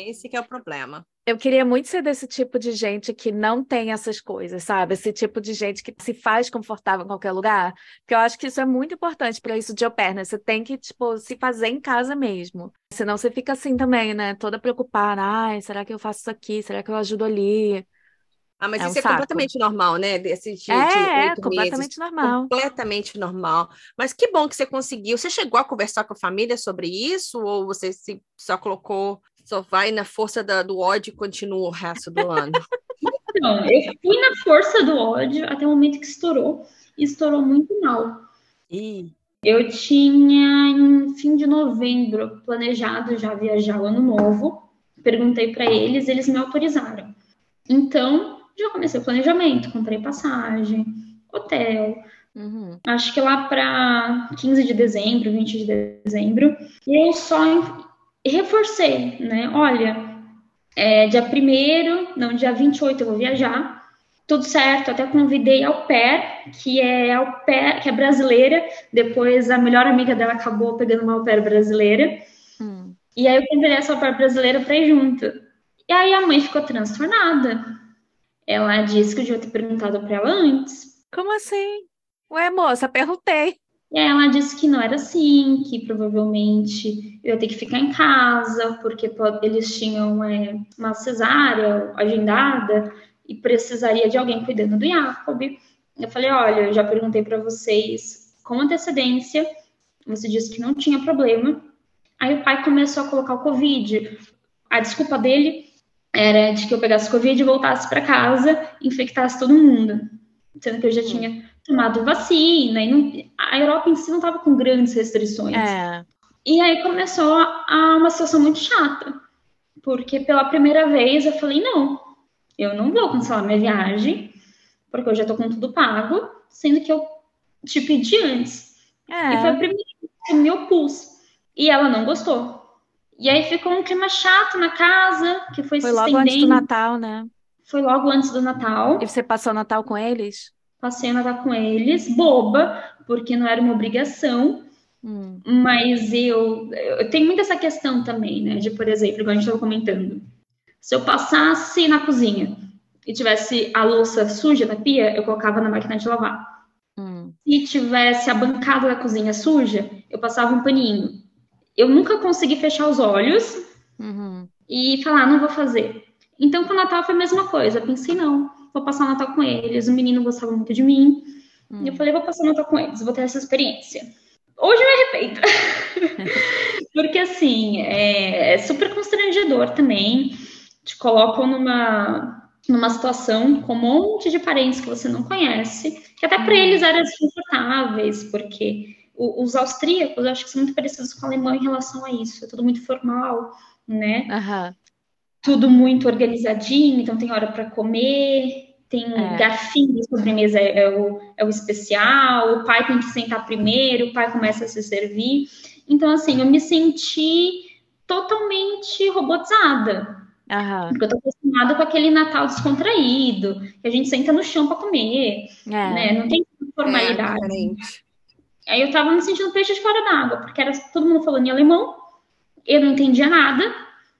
Esse que é o problema.
Eu queria muito ser desse tipo de gente que não tem essas coisas, sabe? Esse tipo de gente que se faz confortável em qualquer lugar. Porque eu acho que isso é muito importante para isso de au pair, né? Você tem que, tipo, se fazer em casa mesmo. Senão você fica assim também, né? Toda preocupada. Ai, será que eu faço isso aqui? Será que eu ajudo ali?
Mas
É um
isso é
saco.
completamente normal, né? Desse de 8
completamente
meses.
normal.
Completamente normal. Mas que bom que você conseguiu. Você chegou a conversar com a família sobre isso? Ou você só colocou, só vai na força do ódio e continua o resto do ano?
Não, eu fui na força do ódio até o momento que estourou. E estourou muito mal. Eu tinha, em fim de novembro, planejado já viajar o ano novo. Perguntei para eles, eles me autorizaram. Então, já comecei o planejamento, comprei passagem, hotel. Acho que lá para 15 de dezembro, 20 de dezembro, eu só reforcei, né? Olha, dia 1º, não, dia 28 eu vou viajar. Tudo certo, até convidei a au pair, que é brasileira. Depois a melhor amiga dela acabou pegando uma au pair brasileira. E aí eu convidei essa au pair brasileira para ir junto. E aí a mãe ficou transtornada. Ela disse que eu devia ter perguntado para ela antes.
Como assim? Ué, moça, perguntei.
E aí ela disse que não era assim, que provavelmente eu ia ter que ficar em casa, porque eles tinham uma cesárea agendada e precisaria de alguém cuidando do Jacob. Eu falei, olha, eu já perguntei para vocês com antecedência, você disse que não tinha problema. Aí o pai começou a colocar o Covid. A desculpa dele era de que eu pegasse Covid e voltasse para casa e infectasse todo mundo. Sendo que eu já tinha tomado vacina. E a Europa em si não estava com grandes restrições. E aí começou uma situação muito chata. Porque pela primeira vez eu falei, não, eu não vou cancelar minha viagem, porque eu já tô com tudo pago, sendo que eu te pedi antes. E foi a primeira vez que eu me opus. E ela não gostou. E aí ficou um clima chato na casa, que foi se estendendo.
Foi logo antes do Natal, né?
Foi logo antes do Natal.
E você passou o Natal com eles?
Passei o Natal com eles, boba, porque não era uma obrigação. Mas eu tenho muito essa questão também, né? De, por exemplo, igual a gente estava comentando. Se eu passasse na cozinha e tivesse a louça suja na pia, eu colocava na máquina de lavar. Se tivesse a bancada da cozinha suja, eu passava um paninho. Eu nunca consegui fechar os olhos e falar, não vou fazer. Então, com o Natal foi a mesma coisa. Eu pensei, não, vou passar o Natal com eles. O menino gostava muito de mim. E eu falei, vou passar o Natal com eles, vou ter essa experiência. Hoje eu me arrependo. Porque, assim, é super constrangedor também. Te colocam numa situação com um monte de parentes que você não conhece, que até para eles eram desconfortáveis, porque os austríacos, eu acho que são muito parecidos com o alemão em relação a isso. É tudo muito formal, né? Tudo muito organizadinho, então tem hora para comer, tem garfinho de sobremesa, é o especial, o pai tem que sentar primeiro, o pai começa a se servir. Então, assim, eu me senti totalmente robotizada. Porque eu tô acostumada com aquele Natal descontraído, que a gente senta no chão para comer, né? Não tem formalidade. Aí eu tava me sentindo peixe de fora d'água, porque era todo mundo falando em alemão, eu não entendia nada.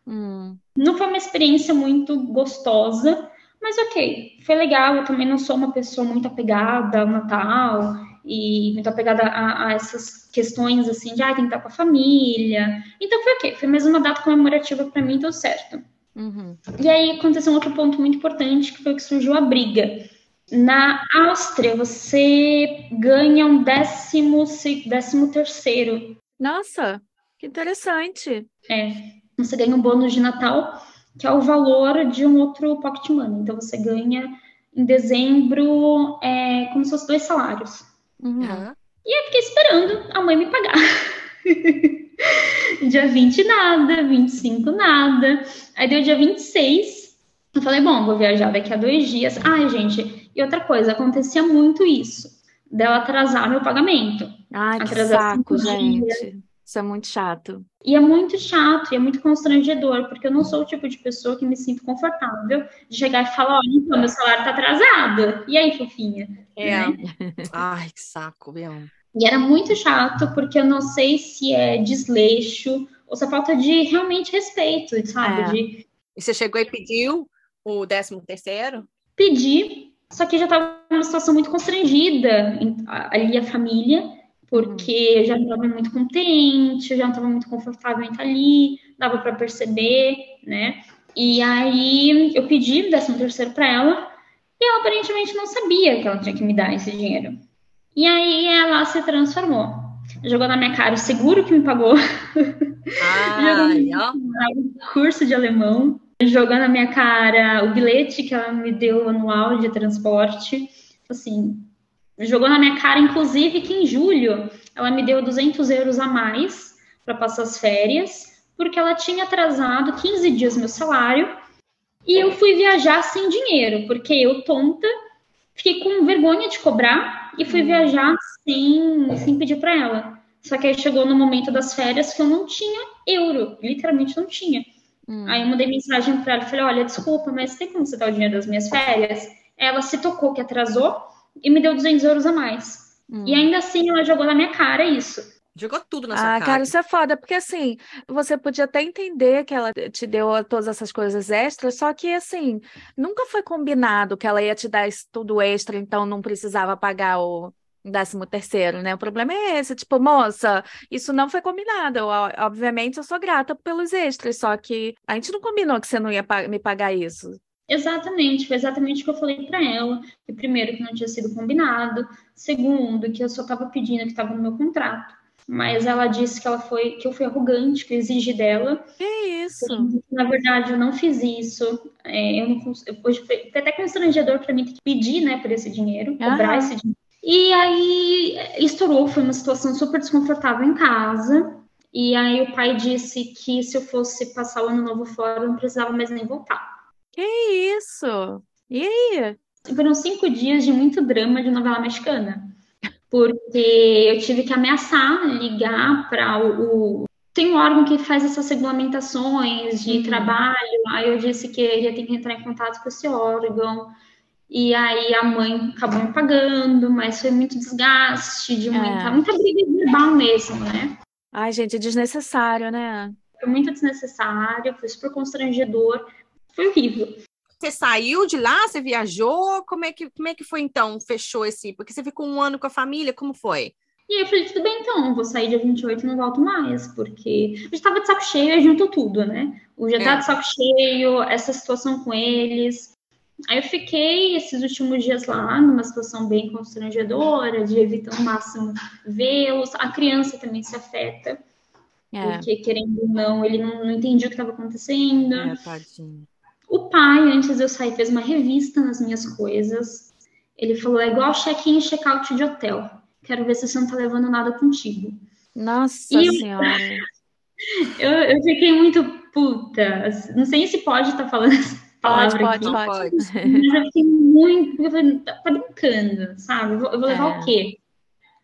Não foi uma experiência muito gostosa, mas ok, foi legal. Eu também não sou uma pessoa muito apegada ao Natal, e muito apegada a essas questões, assim, de, tem que estar com a família. Então foi o quê? Foi mais uma data comemorativa para mim, tudo certo.
Uhum.
E aí aconteceu um outro ponto muito importante, que foi que surgiu a briga. Na Áustria, você ganha um 13º.
Nossa, que interessante.
Você ganha um bônus de Natal, que é o valor de um outro pocket money. Então, você ganha em dezembro, como se fosse 2 salários.
Uhum.
E eu fiquei esperando a mãe me pagar. Dia 20 nada, 25 nada. Aí deu dia 26. Eu falei, bom, vou viajar daqui a 2 dias. Ai, gente, e outra coisa, acontecia muito isso, dela atrasar meu pagamento.
Ai, que
Atrasar
saco,
5 dias.
gente. Isso é muito chato.
E é muito chato, e é muito constrangedor, porque eu não sou o tipo de pessoa que me sinto confortável de chegar e falar, olha, então, meu salário tá atrasado. E aí, fofinha? Né?
Ai, que saco, mesmo.
E era muito chato, porque eu não sei se é desleixo ou se é falta de realmente respeito, sabe?
E você chegou e pediu o 13º?
Pedi, só que já estava numa situação muito constrangida ali a família, porque eu já não estava muito contente, eu já não estava muito confortável em estar ali, dava para perceber, né? E aí eu pedi o 13º para ela, e ela aparentemente não sabia que ela tinha que me dar esse dinheiro. E aí ela se transformou. Jogou na minha cara o seguro que me pagou. O curso de alemão. Jogou na minha cara o bilhete que ela me deu anual de transporte. Assim, jogou na minha cara, inclusive, que em julho ela me deu 200 euros a mais para passar as férias, porque ela tinha atrasado 15 dias meu salário e eu fui viajar sem dinheiro, porque eu, tonta, fiquei com vergonha de cobrar e fui viajar sem pedir para ela. Só que aí chegou no momento das férias que eu não tinha euro, literalmente não tinha. Aí eu mandei mensagem para ela e falei, olha, desculpa, mas tem como você dar o dinheiro das minhas férias? Ela se tocou que atrasou e me deu 200 euros a mais. E ainda assim ela jogou na minha cara isso.
Jogou tudo na sua cara.
Cara, isso é foda, porque assim, você podia até entender que ela te deu todas essas coisas extras, só que assim, nunca foi combinado que ela ia te dar isso tudo extra, então não precisava pagar o 13º, né? O problema é esse, tipo, moça, isso não foi combinado. Obviamente eu sou grata pelos extras, só que a gente não combinou que você não ia me pagar isso.
Exatamente, foi exatamente o que eu falei para ela. Que primeiro, que não tinha sido combinado. Segundo, que eu só estava pedindo que estava no meu contrato. Mas ela disse que eu fui arrogante, que eu exigi dela.
Que isso?
Na verdade, eu não fiz isso. Hoje foi até constrangedor para mim ter que pedir, né, por esse dinheiro, cobrar esse dinheiro. E aí estourou, foi uma situação super desconfortável em casa. E aí o pai disse que se eu fosse passar o ano novo fora, eu não precisava mais nem voltar.
Que isso? E aí?
Foram 5 dias de muito drama de novela mexicana. Porque eu tive que ameaçar, ligar para tem um órgão que faz essas regulamentações de trabalho. Aí eu disse que ele ia ter que entrar em contato com esse órgão. E aí a mãe acabou me pagando, mas foi muito desgaste, de muita briga verbal mesmo, né?
Ai, gente, é desnecessário, né?
Foi muito desnecessário, foi super constrangedor, foi horrível.
Você saiu de lá, você viajou, como é que foi então? Fechou porque você ficou 1 ano com a família, como foi?
E aí eu falei, tudo bem então, vou sair dia 28 e não volto mais, porque eu já estava de saco cheio, aí juntou tudo, né? O já tava de saco cheio, essa situação com eles. Aí eu fiquei esses últimos dias lá, numa situação bem constrangedora, de evitar ao máximo vê-los. A criança também se afeta, porque querendo ou não, ele não entendia o que estava acontecendo.
Tadinho.
O pai, antes de eu sair, fez uma revista nas minhas coisas. Ele falou, é igual check-in e check-out de hotel. Quero ver se você não tá levando nada contigo.
Nossa Senhora.
Eu fiquei muito puta. Não sei se pode estar falando essa palavra aqui.
Pode.
Mas eu fiquei muito... Eu falei, tá brincando, sabe? Eu vou levar o quê?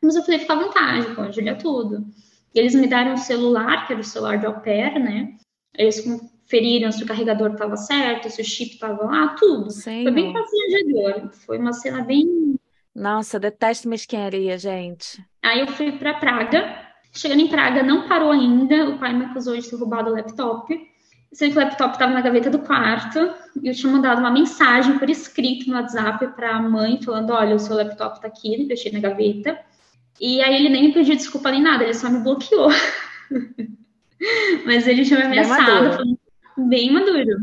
Mas eu falei, fica à vontade, pode olhar tudo. E eles me deram um celular, que era o celular de au pair, né? Eles conferiram se o carregador estava certo, se o chip estava lá, tudo.
Senhor.
Foi bem constrangedor. Foi uma cena bem...
Nossa, detesto mesquinharia, gente.
Aí eu fui para Praga. Chegando em Praga, não parou ainda. O pai me acusou de ter roubado o laptop. Sendo que o laptop estava na gaveta do quarto e eu tinha mandado uma mensagem por escrito no WhatsApp para a mãe, falando: olha, o seu laptop está aqui, eu deixei na gaveta. E aí ele nem me pediu desculpa nem nada, ele só me bloqueou. Mas ele tinha me ameaçado, falando, bem maduro.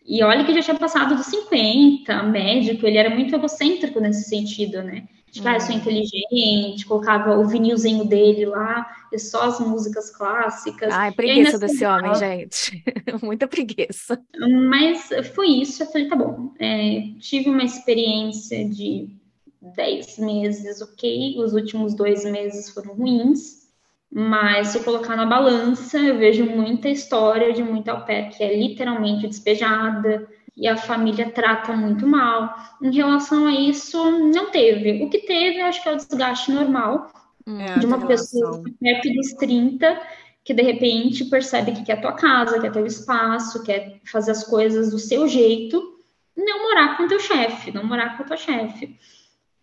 E olha que já tinha passado dos 50, médico, ele era muito egocêntrico nesse sentido, né? De que, eu sou inteligente, colocava o vinilzinho dele lá, e só as músicas clássicas.
Ai, preguiça desse homem, gente. Muita preguiça.
Mas foi isso, eu falei, tá bom. Tive uma experiência de 10 meses, ok, os últimos 2 meses foram ruins, mas se eu colocar na balança, eu vejo muita história de muita au pair que é literalmente despejada, e a família trata muito mal. Em relação a isso, não teve. O que teve, eu acho que é o desgaste normal de uma pessoa perto dos 30, que de repente percebe que quer a tua casa, quer teu espaço, quer fazer as coisas do seu jeito, não morar com teu chefe, não morar com a tua chefe.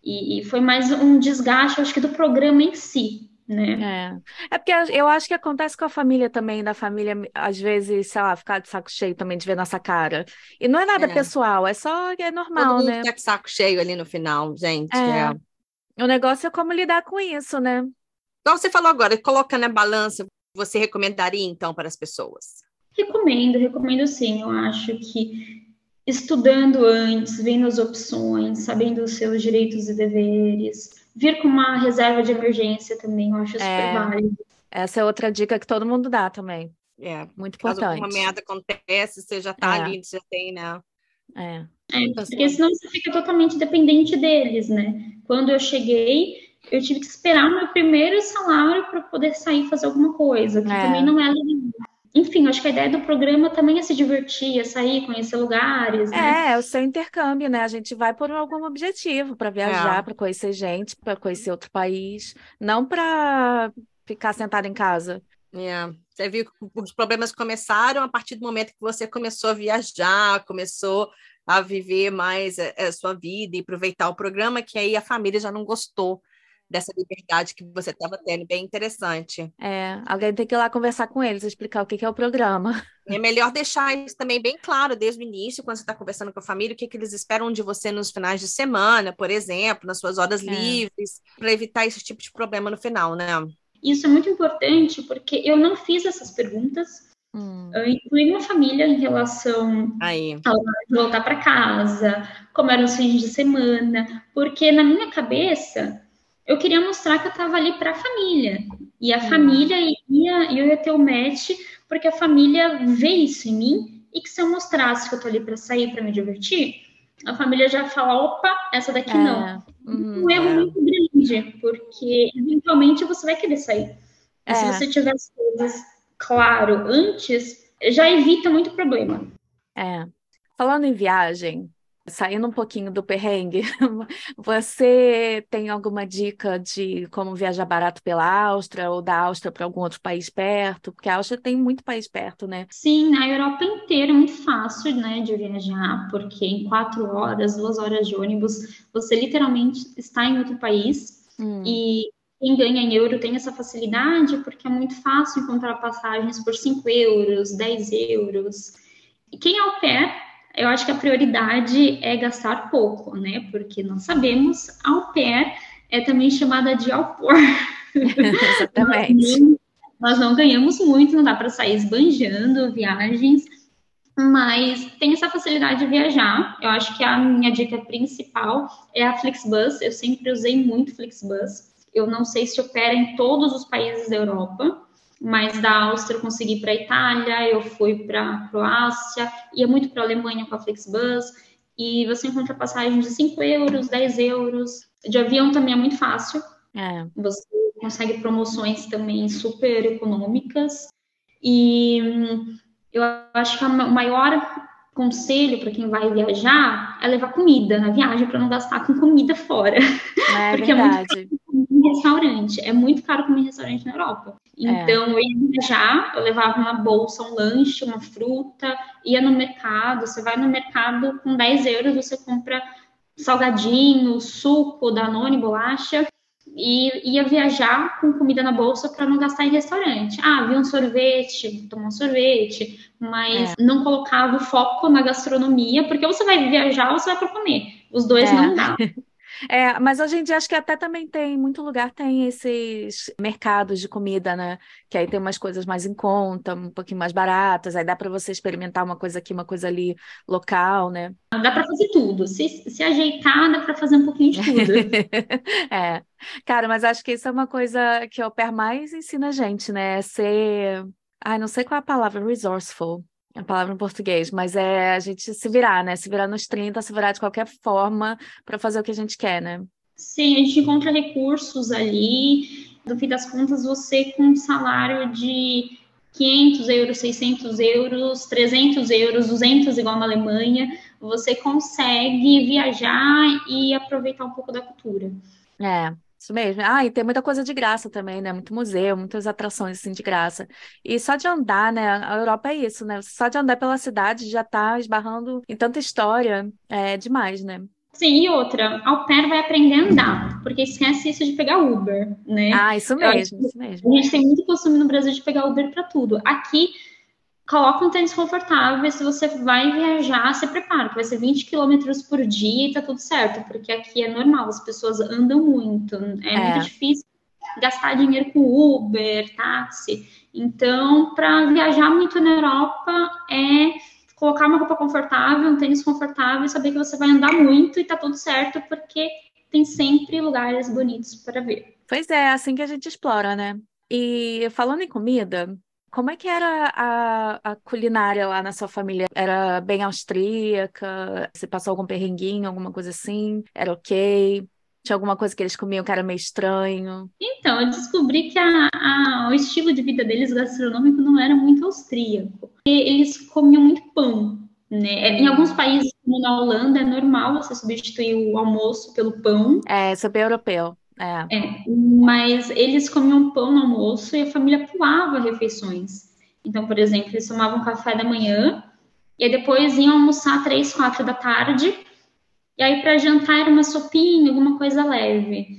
E foi mais um desgaste, acho que, do programa em si, né?
É porque eu acho que acontece com a família também, da família, às vezes, sei lá, ficar de saco cheio também de ver nossa cara. E não é nada pessoal, é normal,
Todo mundo
né?
tá de saco cheio ali no final, gente.
O negócio é como lidar com isso, né?
Então, você falou agora, coloca na balança, você recomendaria, então, para as pessoas?
Recomendo sim. Eu acho que estudando antes, vendo as opções, sabendo os seus direitos e deveres, vir com uma reserva de emergência também, eu acho super válido.
Essa é outra dica que todo mundo dá também. Muito importante.
Caso uma merda acontece, você já tá ali, você já tem, né?
Porque senão você fica totalmente dependente deles, né? Quando eu cheguei, eu tive que esperar o meu primeiro salário para poder sair e fazer alguma coisa, que também não é legal. Enfim, acho que a ideia do programa também é se divertir, é sair, conhecer lugares, né?
É o seu intercâmbio, né? A gente vai por algum objetivo, para viajar, para conhecer gente, para conhecer outro país, não para ficar sentado em casa.
Você viu que os problemas começaram a partir do momento que você começou a viajar, começou a viver mais a sua vida e aproveitar o programa, que aí a família já não gostou dessa liberdade que você estava tendo, bem interessante.
Alguém tem que ir lá conversar com eles, explicar o que é o programa.
É melhor deixar isso também bem claro desde o início, quando você está conversando com a família, o que eles esperam de você nos finais de semana, por exemplo, nas suas horas livres, para evitar esse tipo de problema no final, né?
Isso é muito importante, porque eu não fiz essas perguntas. Eu incluí uma família em relação a voltar para casa, como eram os fins de semana, porque na minha cabeça eu queria mostrar que eu estava ali para a família. E a família ia ter o match, porque a família vê isso em mim, e que se eu mostrasse que eu tô ali para sair, para me divertir, a família já fala, opa, essa daqui não. Um erro muito grande, porque eventualmente você vai querer sair. E se você tiver as coisas claro antes, já evita muito problema.
Falando em viagem, saindo um pouquinho do perrengue, você tem alguma dica de como viajar barato pela Áustria ou da Áustria para algum outro país perto? Porque a Áustria tem muito país perto, né?
Sim, na Europa inteira é muito fácil, né, de viajar, porque em 4 horas, 2 horas de ônibus, você literalmente está em outro país. E quem ganha em euro tem essa facilidade, porque é muito fácil encontrar passagens por 5 euros, 10 euros. E quem é au pair, eu acho que a prioridade é gastar pouco, né? Porque nós sabemos, au pair é também chamada de au por.
Exatamente.
Nós não ganhamos muito, não dá para sair esbanjando viagens, mas tem essa facilidade de viajar. Eu acho que a minha dica principal é a Flixbus. Eu sempre usei muito Flixbus. Eu não sei se opera em todos os países da Europa, mas da Áustria eu consegui ir para a Itália, eu fui para a Croácia, ia muito para a Alemanha com a Flixbus, e você encontra passagens de 5 euros, 10 euros. De avião também é muito fácil. Você consegue promoções também super econômicas. E eu acho que o maior conselho para quem vai viajar é levar comida na viagem para não gastar com comida fora. Porque
verdade.
É muito caro comer em restaurante na Europa. Então, eu ia viajar, eu levava uma bolsa, um lanche, uma fruta, ia no mercado, você vai no mercado, com 10 euros você compra salgadinho, suco, Danone, bolacha, e ia viajar com comida na bolsa para não gastar em restaurante. Vi um sorvete, tomar um sorvete, mas não colocava o foco na gastronomia, porque ou você vai viajar ou você vai para comer. Os dois não dá.
Mas hoje em dia acho que até também tem, muito lugar tem esses mercados de comida, né? Que aí tem umas coisas mais em conta, um pouquinho mais baratas, aí dá para você experimentar uma coisa aqui, uma coisa ali, local, né?
Dá para fazer tudo. Se ajeitar, dá para fazer um pouquinho de tudo.
Cara, mas acho que isso é uma coisa que o au pair mais ensina a gente, né? Ser, não sei qual é a palavra, resourceful. A palavra em português, mas é a gente se virar, né? Se virar nos 30, se virar de qualquer forma para fazer o que a gente quer, né?
Sim, a gente encontra recursos ali. No fim das contas, você com um salário de 500 euros, 600 euros, 300 euros, 200 igual na Alemanha, você consegue viajar e aproveitar um pouco da cultura.
Isso mesmo. E tem muita coisa de graça também, né? Muito museu, muitas atrações assim de graça. E só de andar, né? A Europa é isso, né? Só de andar pela cidade já tá esbarrando em tanta história. É demais, né?
Sim, e outra, au pair vai aprender a andar, porque esquece isso de pegar Uber, né?
Isso mesmo, isso mesmo.
A gente tem muito costume no Brasil de pegar Uber para tudo. Aqui, coloca um tênis confortável, se você vai viajar, se prepara, que vai ser 20 quilômetros por dia e tá tudo certo, porque aqui é normal, as pessoas andam muito, é muito difícil gastar dinheiro com Uber, táxi. Então, para viajar muito na Europa, colocar uma roupa confortável, um tênis confortável e saber que você vai andar muito e tá tudo certo, porque tem sempre lugares bonitos para ver.
Pois é assim que a gente explora, né? E falando em comida, como é que era a culinária lá na sua família? Era bem austríaca? Você passou algum perrenguinho, alguma coisa assim? Era ok? Tinha alguma coisa que eles comiam que era meio estranho?
Então, eu descobri que o estilo de vida deles gastronômico não era muito austríaco. Eles comiam muito pão, né? Em alguns países, como na Holanda, é normal você substituir o almoço pelo pão.
Isso é bem europeu.
Mas eles comiam pão no almoço e a família pulava refeições. Então, por exemplo, eles tomavam café da manhã e aí depois iam almoçar 3, 4 da tarde. E aí, para jantar, era uma sopinha, alguma coisa leve.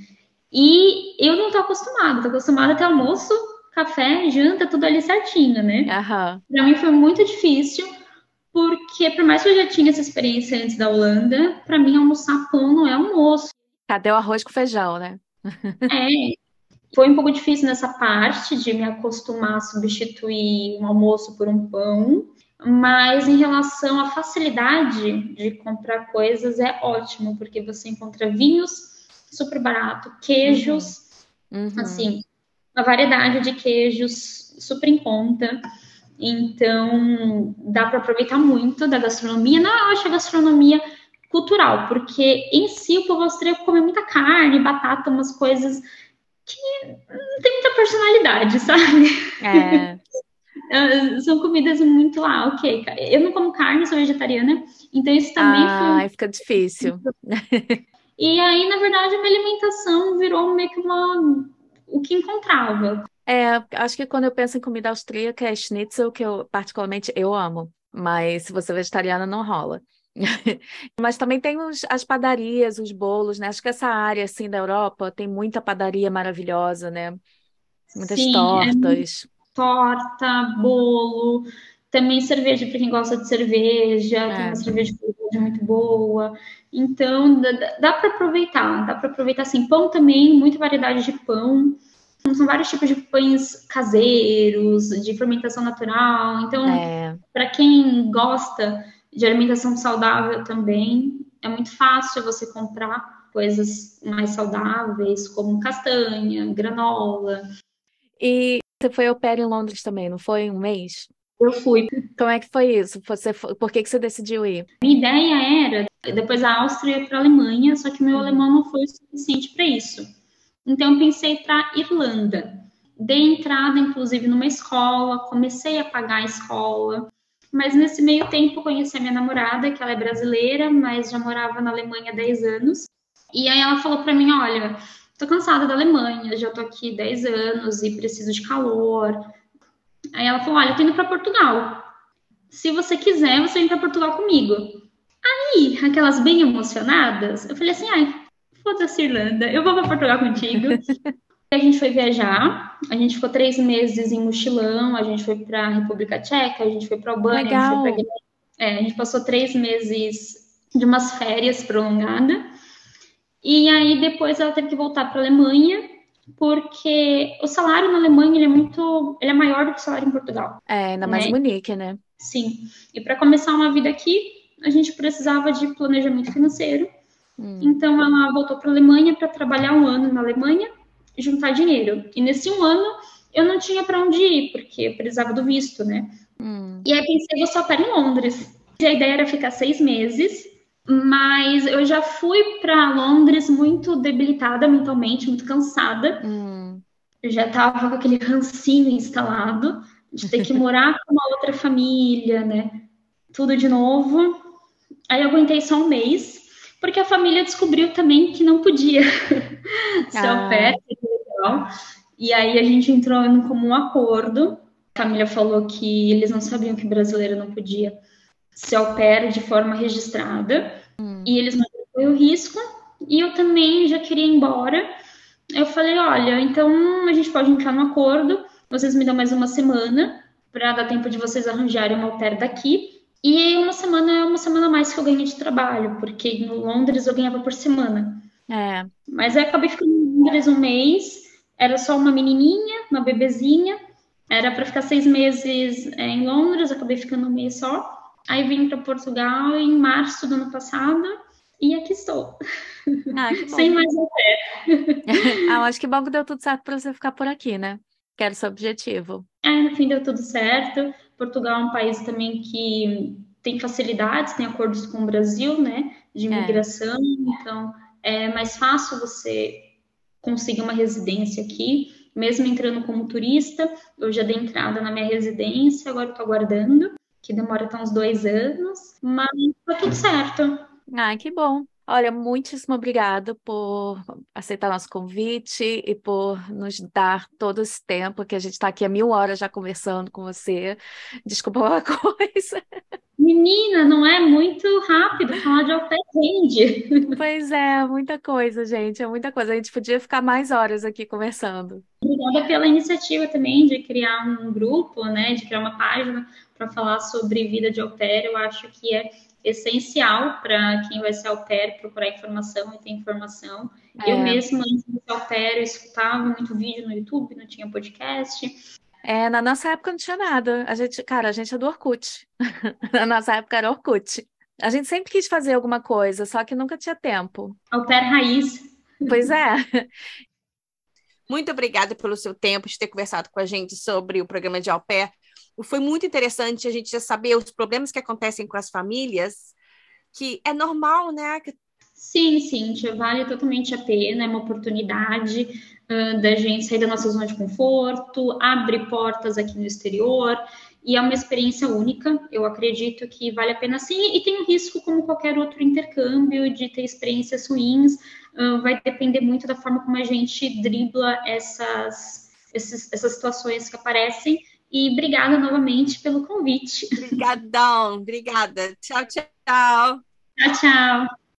E eu não tô acostumada a ter almoço, café, janta, tudo ali certinho, né? Para mim foi muito difícil, porque por mais que eu já tinha essa experiência antes da Holanda, para mim almoçar pão não é almoço.
Cadê o arroz com feijão, né?
Foi um pouco difícil nessa parte de me acostumar a substituir um almoço por um pão. Mas em relação à facilidade de comprar coisas, é ótimo, porque você encontra vinhos super barato, queijos, assim, uma variedade de queijos super em conta. Então, dá para aproveitar muito da gastronomia. Não, eu acho a gastronomia cultural, porque em si o povo austríaco come muita carne, batata, umas coisas que não tem muita personalidade, sabe? São comidas muito ok. Eu não como carne, sou vegetariana, então isso também
fica difícil.
E aí, na verdade, a minha alimentação virou meio que o que encontrava.
Acho que quando eu penso em comida austríaca é schnitzel, que eu particularmente eu amo, mas se você é vegetariana não rola. Mas também tem as padarias, os bolos, né? Acho que essa área assim da Europa tem muita padaria maravilhosa, né? Muitas tortas.
Torta, bolo, também cerveja para quem gosta de cerveja, tem uma cerveja muito boa. Então, dá para aproveitar assim, pão também, muita variedade de pão. São vários tipos de pães caseiros, de fermentação natural. Então, para quem gosta de alimentação saudável também, é muito fácil você comprar coisas mais saudáveis, como castanha, granola.
E você foi au pair em Londres também, não foi? Um mês?
Eu fui.
Como é que foi isso? Por que você decidiu ir?
Minha ideia era, depois da Áustria, ir para a Alemanha, só que meu alemão não foi o suficiente para isso. Então, eu pensei para Irlanda. Dei entrada, inclusive, numa escola, comecei a pagar a escola, mas nesse meio tempo conheci a minha namorada, que ela é brasileira, mas já morava na Alemanha há 10 anos. E aí ela falou para mim, olha, tô cansada da Alemanha, já tô aqui 10 anos e preciso de calor. Aí ela falou, olha, eu tô indo para Portugal. Se você quiser, você vem para Portugal comigo. Aí, aquelas bem emocionadas, eu falei assim, foda-se, Irlanda, eu vou para Portugal contigo. A gente foi viajar, a gente ficou 3 meses em mochilão, a gente foi para a República Tcheca, a gente foi para Albânia,
Legal.
a gente foi pra... a gente passou 3 meses de umas férias prolongadas. E aí depois ela teve que voltar para a Alemanha, porque o salário na Alemanha ele é maior do que o salário em Portugal.
Ainda mais
né?
Munique, né?
Sim. E para começar uma vida aqui, a gente precisava de planejamento financeiro. Então ela voltou para a Alemanha para trabalhar 1 ano na Alemanha e juntar dinheiro. E nesse 1 ano eu não tinha para onde ir, porque eu precisava do visto, né? E aí pensei, vou só para em Londres. E a ideia era ficar 6 meses, mas eu já fui para Londres muito debilitada mentalmente, muito cansada. Eu já estava com aquele rancinho instalado de ter que morar com uma outra família, né? Tudo de novo. Aí eu aguentei só 1 mês, porque a família descobriu também que não podia ser au pair, legal. E aí a gente entrou em um comum acordo. A família falou que eles não sabiam que brasileiro não podia ser au pair de forma registrada. E eles não tiveram o risco. E eu também já queria ir embora. Eu falei, olha, então a gente pode entrar no acordo. Vocês me dão mais 1 semana para dar tempo de vocês arranjarem uma au pair daqui. E 1 semana é 1 semana a mais que eu ganhei de trabalho, porque em Londres eu ganhava por semana. Mas aí eu acabei ficando em Londres 1 mês, era só uma menininha, uma bebezinha, era para ficar 6 meses em Londres, acabei ficando 1 mês só. Aí vim para Portugal em março do ano passado e aqui estou.
Que bom.
Sem mais au pair.
Eu acho que bom que deu tudo certo para você ficar por aqui, né? Que era o seu objetivo.
No fim deu tudo certo. Portugal é um país também que tem facilidades, tem acordos com o Brasil, né, de imigração, então é mais fácil você conseguir uma residência aqui, mesmo entrando como turista. Eu já dei entrada na minha residência, agora estou aguardando, que demora até uns 2 anos, mas tá tudo certo.
Que bom. Olha, muitíssimo obrigada por aceitar nosso convite e por nos dar todo esse tempo, que a gente está aqui há 1000 horas já conversando com você. Desculpa uma coisa.
Menina, não é muito rápido falar de au pair rende.
Pois é, muita coisa, gente, é muita coisa. A gente podia ficar mais horas aqui conversando.
Obrigada pela iniciativa também de criar um grupo, né, de criar uma página para falar sobre vida de au pair. Eu acho que é essencial para quem vai ser au pair procurar informação e ter informação. Eu mesma, antes de ser au pair, eu escutava muito vídeo no YouTube, não tinha podcast.
Na nossa época não tinha nada. A gente é do Orkut. Na nossa época era Orkut. A gente sempre quis fazer alguma coisa, só que nunca tinha tempo.
Au pair raiz.
Pois é.
Muito obrigada pelo seu tempo de ter conversado com a gente sobre o programa de au pair. Foi muito interessante a gente já saber os problemas que acontecem com as famílias, que é normal, né?
Sim, Cíntia, vale totalmente a pena, é uma oportunidade da gente sair da nossa zona de conforto, abre portas aqui no exterior, e é uma experiência única. Eu acredito que vale a pena sim, e tem um risco como qualquer outro intercâmbio de ter experiências ruins. Vai depender muito da forma como a gente dribla essas situações que aparecem. E obrigada novamente pelo convite.
Obrigadão, obrigada. Tchau, tchau.
Tchau, tchau.